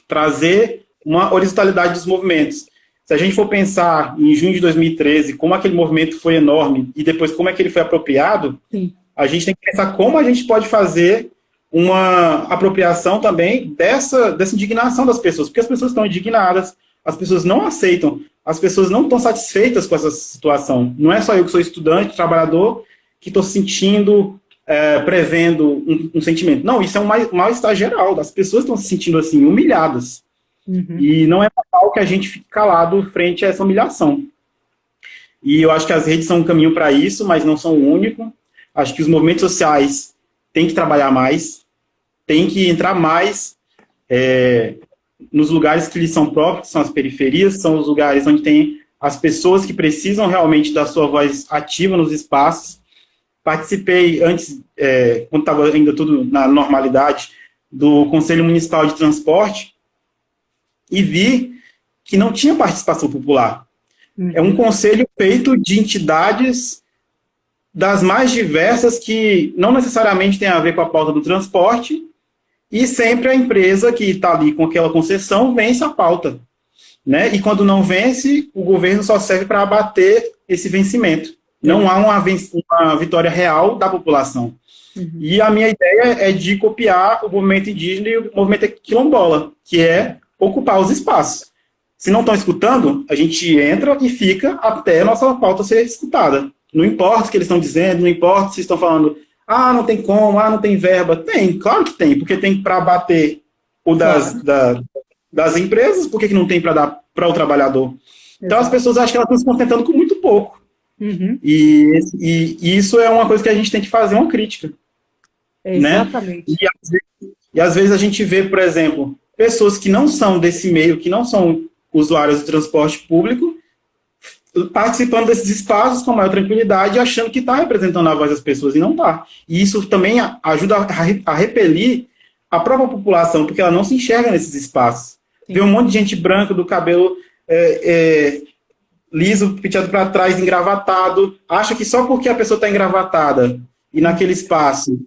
trazer uma horizontalidade dos movimentos. Se a gente for pensar em junho de 2013, como aquele movimento foi enorme e depois como é que ele foi apropriado, sim, a gente tem que pensar como a gente pode fazer uma apropriação também dessa indignação das pessoas, porque as pessoas estão indignadas, as pessoas não aceitam, as pessoas não estão satisfeitas com essa situação. Não é só eu que sou estudante, trabalhador, que estou sentindo, prevendo um sentimento. Não, isso é um mal-estar geral, as pessoas estão se sentindo assim, humilhadas. Uhum. E não é normal que a gente fique calado frente a essa humilhação. E eu acho que as redes são um caminho para isso, mas não são o único. Acho que os movimentos sociais têm que trabalhar mais, têm que entrar mais nos lugares que lhes são próprios, que são as periferias, são os lugares onde tem as pessoas que precisam realmente da sua voz ativa nos espaços. Participei antes, quando estava ainda tudo na normalidade, do Conselho Municipal de Transporte, e vi que não tinha participação popular. É um conselho feito de entidades das mais diversas que não necessariamente tem a ver com a pauta do transporte, e sempre a empresa que está ali com aquela concessão vence a pauta. Né? E quando não vence, o governo só serve para abater esse vencimento. Não há uma vitória real da população. Uhum. E a minha ideia é de copiar o movimento indígena e o movimento quilombola, que é ocupar os espaços. Se não estão escutando, a gente entra e fica até a nossa pauta ser escutada. Não importa o que eles estão dizendo, não importa se estão falando, não tem como, não tem verba. Tem, claro que tem, porque tem para bater o das empresas, por que não tem para dar para o trabalhador? Então as pessoas acham que elas estão se contentando com muito pouco. Uhum. E isso é uma coisa que a gente tem que fazer uma crítica. Exatamente. Né? E às vezes a gente vê, por exemplo, pessoas que não são desse meio, que não são usuários do transporte público, participando desses espaços com maior tranquilidade, achando que está representando a voz das pessoas, e não está. E isso também ajuda a repelir a própria população, porque ela não se enxerga nesses espaços. Sim. Vê um monte de gente branca, do cabelo liso, penteado para trás, engravatado, acha que só porque a pessoa está engravatada e naquele espaço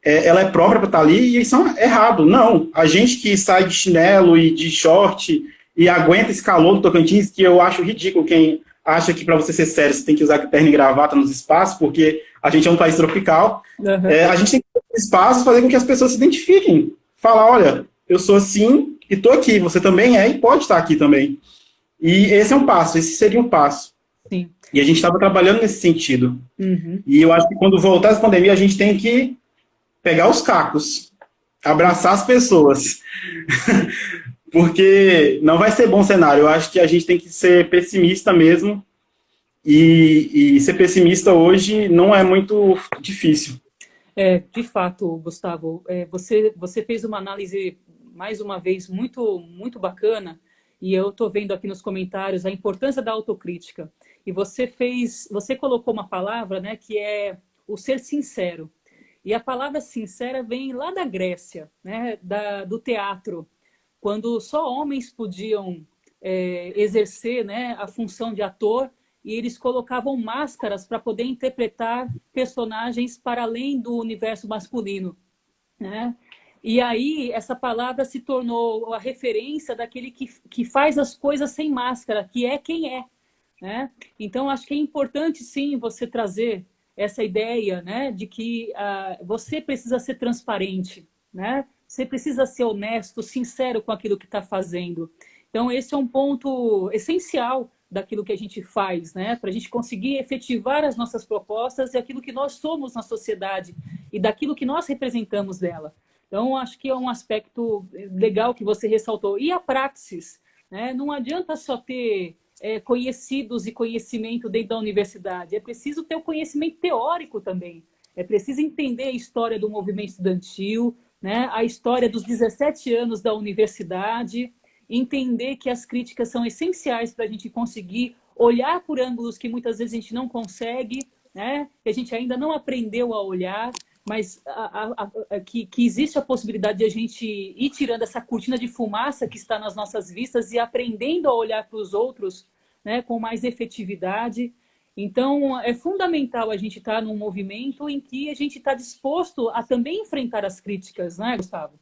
ela é própria para estar ali, e isso é errado. Não, a gente que sai de chinelo e de short e aguenta esse calor do Tocantins, que eu acho ridículo quem acha que para você ser sério você tem que usar terno e gravata nos espaços, porque a gente é um país tropical. Uhum. A gente tem que ter espaços, fazer com que as pessoas se identifiquem. Falar, olha, eu sou assim e estou aqui, você também é e pode estar aqui também. E esse é um passo, esse seria um passo. Sim. E a gente estava trabalhando nesse sentido. Uhum. E eu acho que quando voltar essa pandemia, a gente tem que pegar os cacos, abraçar as pessoas. Porque não vai ser bom cenário. Eu acho que a gente tem que ser pessimista mesmo. E ser pessimista hoje não é muito difícil. De fato, Gustavo, você fez uma análise, mais uma vez, muito, muito bacana. E eu estou vendo aqui nos comentários a importância da autocrítica. E você colocou uma palavra, né, que é o ser sincero. E a palavra sincera vem lá da Grécia, né, do teatro, quando só homens podiam exercer, né, a função de ator, e eles colocavam máscaras para poder interpretar personagens para além do universo masculino, né? E aí essa palavra se tornou a referência daquele que faz as coisas sem máscara, que é quem é, né? Então acho que é importante sim você trazer essa ideia, né, de que você precisa ser transparente, né? Você precisa ser honesto, sincero com aquilo que está fazendo. Então esse é um ponto essencial daquilo que a gente faz, né? Para a gente conseguir efetivar as nossas propostas e aquilo que nós somos na sociedade e daquilo que nós representamos dela. Então, acho que é um aspecto legal que você ressaltou. E a praxis, né? Não adianta só ter conhecidos e conhecimento dentro da universidade. É preciso ter o conhecimento teórico também. É preciso entender a história do movimento estudantil, né? A história dos 17 anos da universidade, entender que as críticas são essenciais para a gente conseguir olhar por ângulos que muitas vezes a gente não consegue, né? Que a gente ainda não aprendeu a olhar, mas que existe a possibilidade de a gente ir tirando essa cortina de fumaça que está nas nossas vistas e aprendendo a olhar para os outros, né, com mais efetividade. Então, é fundamental a gente estar num movimento em que a gente está disposto a também enfrentar as críticas, né, Gustavo?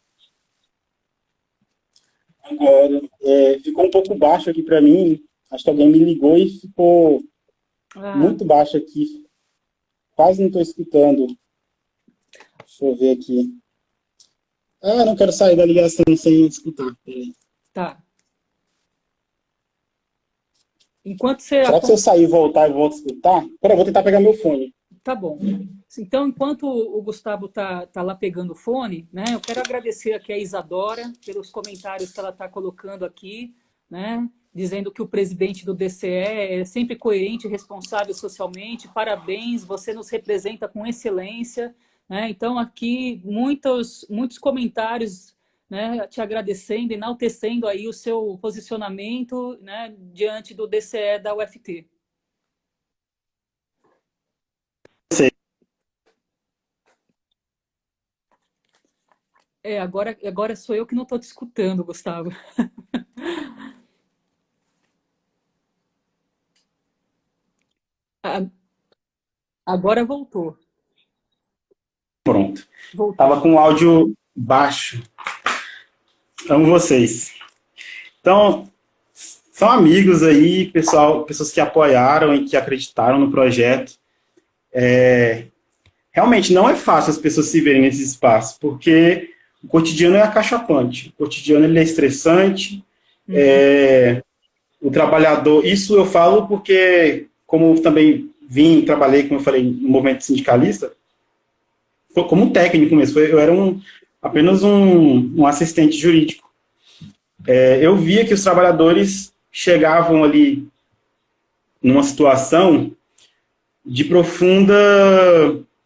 Agora, ficou um pouco baixo aqui para mim. Acho que alguém me ligou e ficou muito baixo aqui. Quase não estou escutando. Deixa eu ver aqui. Não quero sair da ligação sem escutar. Tá. Enquanto você... Será que se eu sair e voltar, eu volto a escutar? Peraí, eu vou tentar pegar meu fone. Tá bom. Então, enquanto o Gustavo tá lá pegando o fone, né, eu quero agradecer aqui a Isadora pelos comentários que ela está colocando aqui, né, dizendo que o presidente do DCE é sempre coerente e responsável socialmente. Parabéns, você nos representa com excelência. Né? Então, aqui, muitos comentários, né, te agradecendo, enaltecendo aí o seu posicionamento, né, diante do DCE da UFT. Agora sou eu que não estou te escutando, Gustavo. Agora voltou. Pronto. Voltou. Tava com o áudio baixo. Amo vocês. Então, são amigos aí, pessoas que apoiaram e que acreditaram no projeto. Realmente não é fácil as pessoas se verem nesse espaço, porque o cotidiano é acachapante. O cotidiano ele é estressante. O trabalhador... Isso eu falo porque, como também trabalhei, como eu falei, no movimento sindicalista, como um técnico mesmo. Eu era apenas um assistente jurídico. Eu via que os trabalhadores chegavam ali numa situação de profunda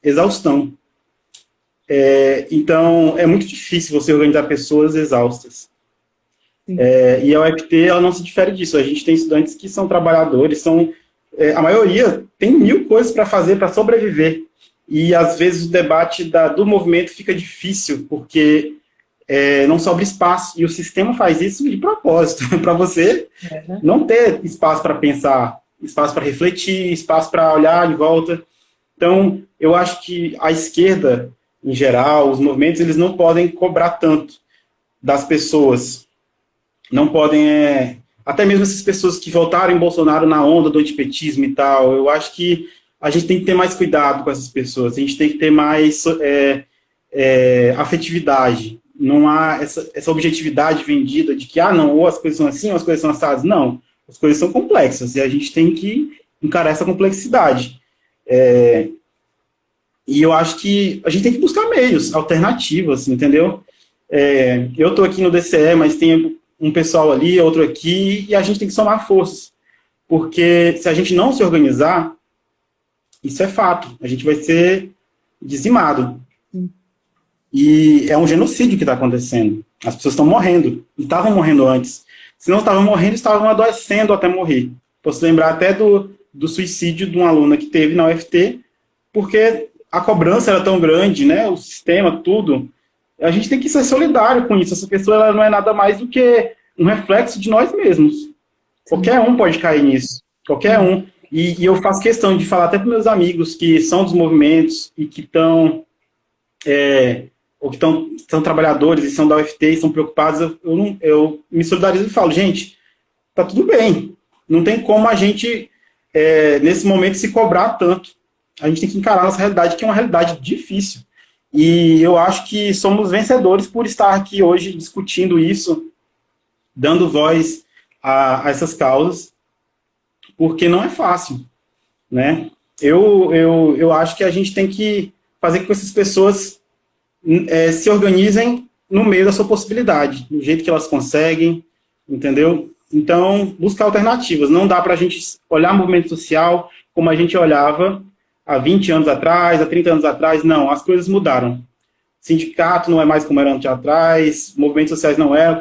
exaustão. Então, é muito difícil você organizar pessoas exaustas. E a UFT, ela não se difere disso. A gente tem estudantes que são trabalhadores, a maioria tem 1000 coisas para fazer para sobreviver. E, às vezes, o debate do movimento fica difícil, porque não sobra espaço. E o sistema faz isso de propósito, para você não ter espaço para pensar, espaço para refletir, espaço para olhar de volta. Então, eu acho que a esquerda, em geral, os movimentos, eles não podem cobrar tanto das pessoas. Não podem... até mesmo essas pessoas que votaram em Bolsonaro na onda do antipetismo e tal, eu acho que a gente tem que ter mais cuidado com essas pessoas, a gente tem que ter mais afetividade. Não há essa objetividade vendida de que, não, ou as coisas são assim, ou as coisas são assadas. Não, as coisas são complexas, e a gente tem que encarar essa complexidade. E eu acho que a gente tem que buscar meios alternativos, entendeu? Eu estou aqui no DCE, mas tem um pessoal ali, outro aqui, e a gente tem que somar forças. Porque se a gente não se organizar, isso é fato, a gente vai ser dizimado. E é um genocídio que está acontecendo. As pessoas estão morrendo, e estavam morrendo antes. Se não estavam morrendo, estavam adoecendo até morrer. Posso lembrar até do suicídio de uma aluna que teve na UFT, porque a cobrança era tão grande, né? O sistema, tudo. A gente tem que ser solidário com isso. Essa pessoa ela não é nada mais do que um reflexo de nós mesmos. Qualquer um pode cair nisso. Qualquer um. E eu faço questão de falar até para meus amigos que são dos movimentos e que estão... ou que são trabalhadores e são da UFT e são preocupados, eu me solidarizo e falo, gente, tá tudo bem. Não tem como a gente, nesse momento, se cobrar tanto. A gente tem que encarar a nossa realidade, que é uma realidade difícil. E eu acho que somos vencedores por estar aqui hoje discutindo isso, dando voz a essas causas, porque não é fácil, né? Eu acho que a gente tem que fazer com que essas pessoas se organizem no meio da sua possibilidade, do jeito que elas conseguem, entendeu? Então, buscar alternativas. Não dá para a gente olhar movimento social como a gente olhava há 20 anos atrás, há 30 anos atrás. Não, as coisas mudaram. Sindicato não é mais como era antes atrás, movimentos sociais não eram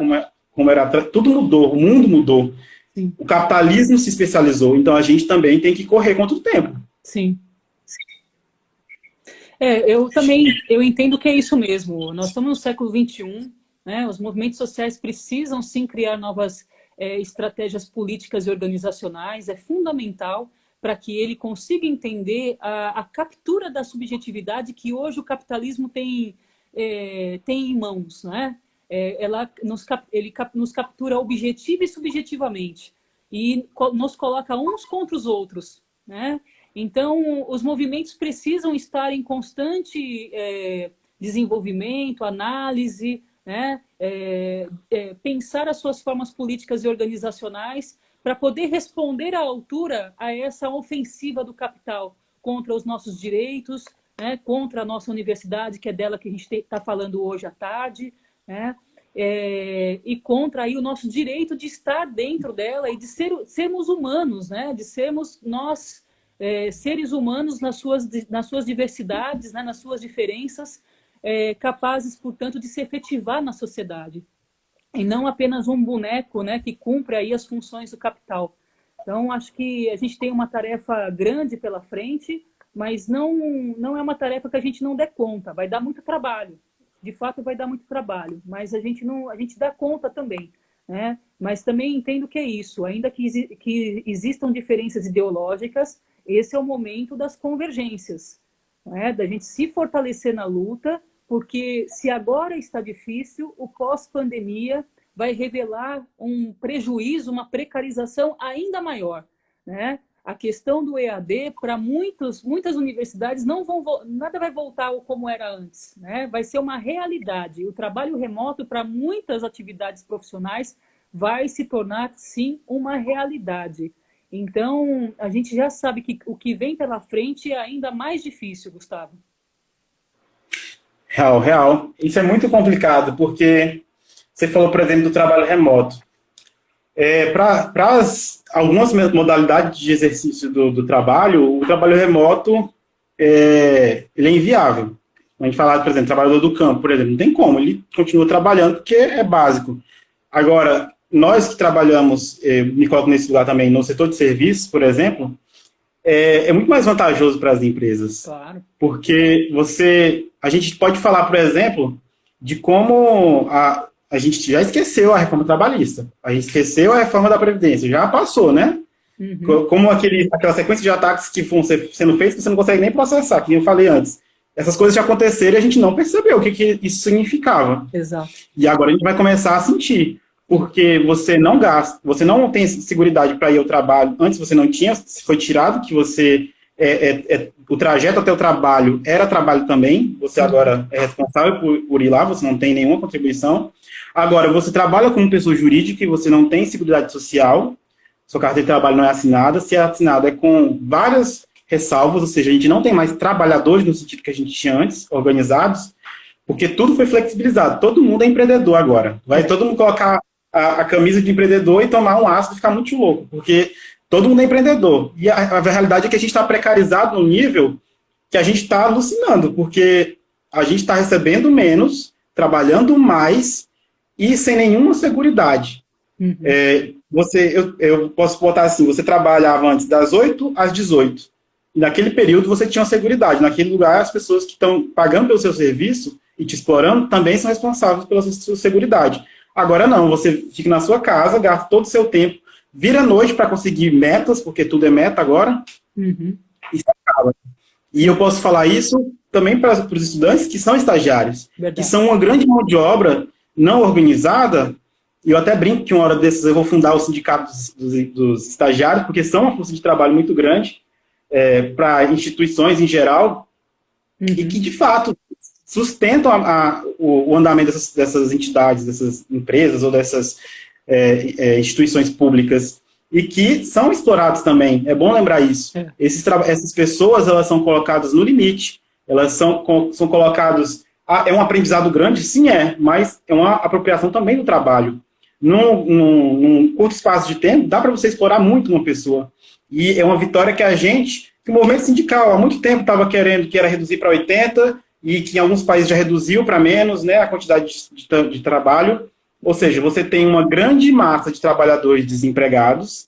como era atrás. Tudo mudou, o mundo mudou. Sim. O capitalismo se especializou, então a gente também tem que correr contra o tempo. Sim. Eu entendo que é isso mesmo. Nós estamos no século XXI, né? Os movimentos sociais precisam sim criar novas estratégias políticas e organizacionais. É fundamental para que ele consiga entender a captura da subjetividade que hoje o capitalismo tem em mãos, né? Ele nos captura objetiva e subjetivamente e nos coloca uns contra os outros, né? Então, os movimentos precisam estar em constante desenvolvimento, análise, né? Pensar as suas formas políticas e organizacionais para poder responder à altura a essa ofensiva do capital contra os nossos direitos, né? Contra a nossa universidade, que é dela que a gente está falando hoje à tarde, né? E contra aí o nosso direito de estar dentro dela e de sermos humanos, né? De sermos nós... seres humanos nas suas diversidades, né, nas suas diferenças, capazes, portanto, de se efetivar na sociedade. E não apenas um boneco, né, que cumpre aí as funções do capital. Então, acho que a gente tem uma tarefa grande pela frente, mas não é uma tarefa que a gente não der conta. Vai dar muito trabalho. De fato, vai dar muito trabalho. Mas a gente dá conta também, né? Mas também entendo que é isso. Ainda que existam diferenças ideológicas, esse é o momento das convergências, né? Da gente se fortalecer na luta, porque se agora está difícil, o pós-pandemia vai revelar um prejuízo, uma precarização ainda maior, né? A questão do EAD, para muitas universidades, nada vai voltar como era antes, né? Vai ser uma realidade. O trabalho remoto, para muitas atividades profissionais, vai se tornar, sim, uma realidade. Então, a gente já sabe que o que vem pela frente é ainda mais difícil, Gustavo. Real. Isso é muito complicado, porque você falou, por exemplo, do trabalho remoto. Para algumas modalidades de exercício do trabalho, o trabalho remoto ele é inviável. A gente fala, por exemplo, trabalhador do campo, por exemplo, não tem como, ele continua trabalhando porque é básico. Agora, nós que trabalhamos, me coloco nesse lugar também, no setor de serviços, por exemplo, é muito mais vantajoso para as empresas. Claro. Porque a gente pode falar, por exemplo, de como a gente já esqueceu a reforma trabalhista, a gente esqueceu a reforma da Previdência, já passou, né? Uhum. Como aquela sequência de ataques que foram sendo feitos que você não consegue nem processar, que eu falei antes. Essas coisas já aconteceram e a gente não percebeu o que isso significava. Exato. E agora a gente vai começar a sentir. Porque você não gasta, você não tem seguridade para ir ao trabalho, antes você não tinha, foi tirado que você, o trajeto até o trabalho era trabalho também, você agora é responsável por ir lá, você não tem nenhuma contribuição. Agora, você trabalha como pessoa jurídica e você não tem seguridade social, sua carteira de trabalho não é assinada, se é assinada é com várias ressalvas, ou seja, a gente não tem mais trabalhadores no sentido que a gente tinha antes, organizados, porque tudo foi flexibilizado, todo mundo é empreendedor agora, vai todo mundo colocar a camisa de empreendedor e tomar um ácido e ficar muito louco, porque todo mundo é empreendedor. E a realidade é que a gente está precarizado no nível que a gente está alucinando, porque a gente está recebendo menos, trabalhando mais e sem nenhuma seguridade. Uhum. Eu posso botar assim, você trabalhava antes das 8 às 18, e naquele período você tinha uma seguridade. Naquele lugar, as pessoas que estão pagando pelo seu serviço e te explorando também são responsáveis pela sua seguridade. Agora não, você fica na sua casa, gasta todo o seu tempo vira noite para conseguir metas, porque tudo é meta agora, e se acaba. E eu posso falar isso também para os estudantes que são estagiários, que são uma grande mão de obra não organizada. E eu até brinco que uma hora dessas eu vou fundar o sindicato dos estagiários, porque são uma força de trabalho muito grande para instituições em geral, e que, de fato, sustentam o andamento dessas entidades, dessas empresas ou dessas instituições públicas, e que são explorados também. É bom lembrar isso. Essas pessoas, elas são colocadas no limite, elas são colocadas... é um aprendizado grande? Sim, mas é uma apropriação também do trabalho. Num curto espaço de tempo, dá para você explorar muito uma pessoa. E é uma vitória que que o movimento sindical há muito tempo estava querendo, que era reduzir para 80, e que em alguns países já reduziu para menos, né, a quantidade de trabalho. Ou seja, você tem uma grande massa de trabalhadores desempregados,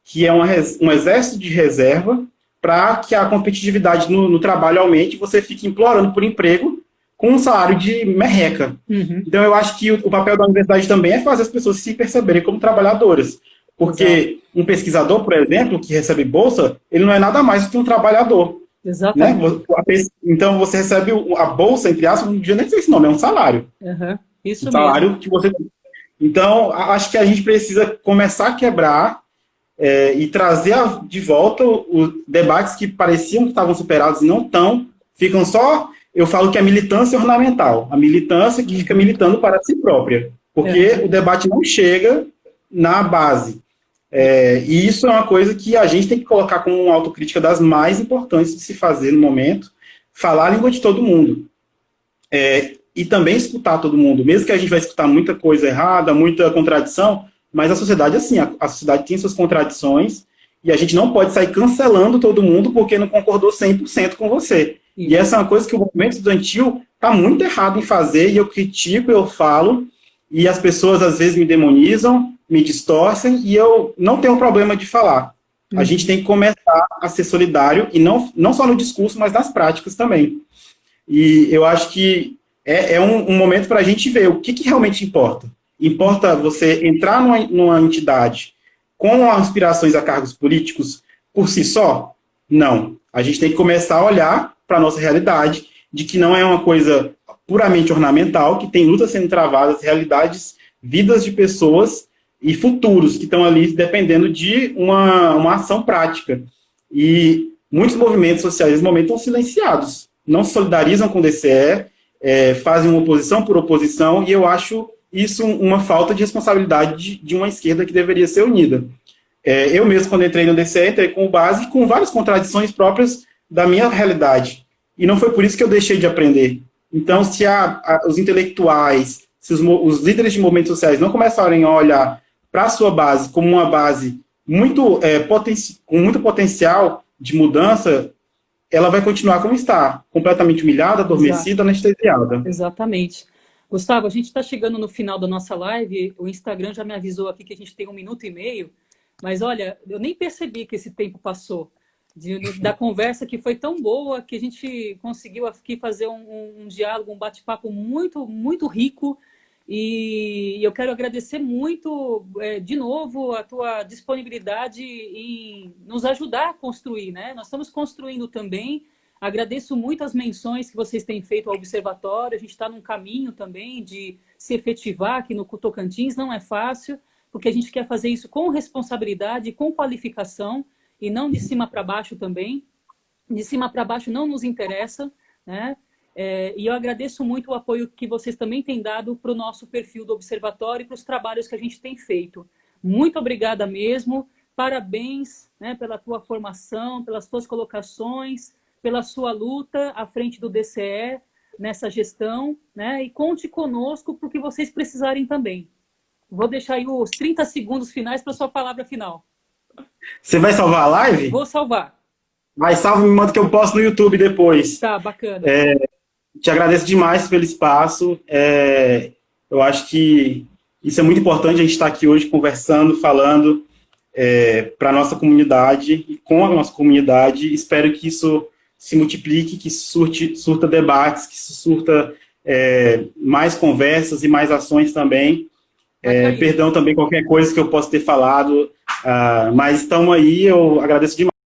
que é um exército de reserva, para que a competitividade no trabalho aumente, e você fique implorando por emprego com um salário de merreca. Então, eu acho que o papel da universidade também é fazer as pessoas se perceberem como trabalhadoras. Porque um pesquisador, por exemplo, que recebe bolsa, ele não é nada mais do que um trabalhador. Exatamente. Né? Então, você recebe a bolsa, entre aspas, não devia nem ser esse nome, é um salário. Isso um salário mesmo. Que você... Então, acho que a gente precisa começar a quebrar e trazer de volta os debates que pareciam que estavam superados e não estão, ficam só... Eu falo que é militância ornamental, a militância que fica militando para si própria, porque o debate não chega na base. E isso é uma coisa que a gente tem que colocar como uma autocrítica das mais importantes de se fazer no momento, falar a língua de todo mundo. E também escutar todo mundo, mesmo que a gente vai escutar muita coisa errada, muita contradição, mas a sociedade, assim, a sociedade tem suas contradições, e a gente não pode sair cancelando todo mundo porque não concordou 100% com você. E essa é uma coisa que o movimento estudantil está muito errado em fazer, e eu critico, eu falo, e as pessoas às vezes me demonizam, me distorcem, e eu não tenho problema de falar. A gente tem que começar a ser solidário, e não só no discurso, mas nas práticas também. E eu acho que é um momento para a gente ver o que realmente importa. Importa você entrar numa entidade com aspirações a cargos políticos por si só? Não. A gente tem que começar a olhar para a nossa realidade, de que não é uma coisa puramente ornamental, que tem lutas sendo travadas, realidades, vidas de pessoas e futuros que estão ali dependendo de uma ação prática. E muitos movimentos sociais, nesse momento, estão silenciados, não se solidarizam com o DCE, fazem uma oposição por oposição, e eu acho isso uma falta de responsabilidade de uma esquerda que deveria ser unida. Eu mesmo, quando entrei no DCE, entrei com base com várias contradições próprias da minha realidade. E não foi por isso que eu deixei de aprender. Então, se os intelectuais, se os líderes de movimentos sociais não começarem a olhar para a sua base como uma base com muito potencial de mudança, ela vai continuar como está, completamente humilhada, adormecida, anestesiada. Exatamente. Gustavo, a gente está chegando no final da nossa live, o Instagram já me avisou aqui que a gente tem 1 minuto e meio, mas olha, eu nem percebi que esse tempo passou, da conversa que foi tão boa, que a gente conseguiu aqui fazer um diálogo, um bate-papo muito, muito rico, e eu quero agradecer muito, de novo, a tua disponibilidade em nos ajudar a construir, né? Nós estamos construindo também. Agradeço muito as menções que vocês têm feito ao Observatório. A gente está num caminho também de se efetivar aqui no Tocantins. Não é fácil, porque a gente quer fazer isso com responsabilidade, com qualificação, e não de cima para baixo também. De cima para baixo não nos interessa, né? E eu agradeço muito o apoio que vocês também têm dado para o nosso perfil do Observatório e para os trabalhos que a gente tem feito. Muito obrigada mesmo. Parabéns, né, pela tua formação, pelas tuas colocações, pela sua luta à frente do DCE nessa gestão, né? E conte conosco para o que vocês precisarem também. Vou deixar aí os 30 segundos finais para a sua palavra final. Você vai salvar a live? Vou salvar. Mas salve, me manda que eu posto no YouTube depois. Tá, bacana. Te agradeço demais pelo espaço. Eu acho que isso é muito importante, a gente estar aqui hoje conversando, falando para a nossa comunidade e com a nossa comunidade. Espero que isso se multiplique, que isso surta debates, que isso surta mais conversas e mais ações também, Perdão também qualquer coisa que eu possa ter falado, mas estamos aí, eu agradeço demais.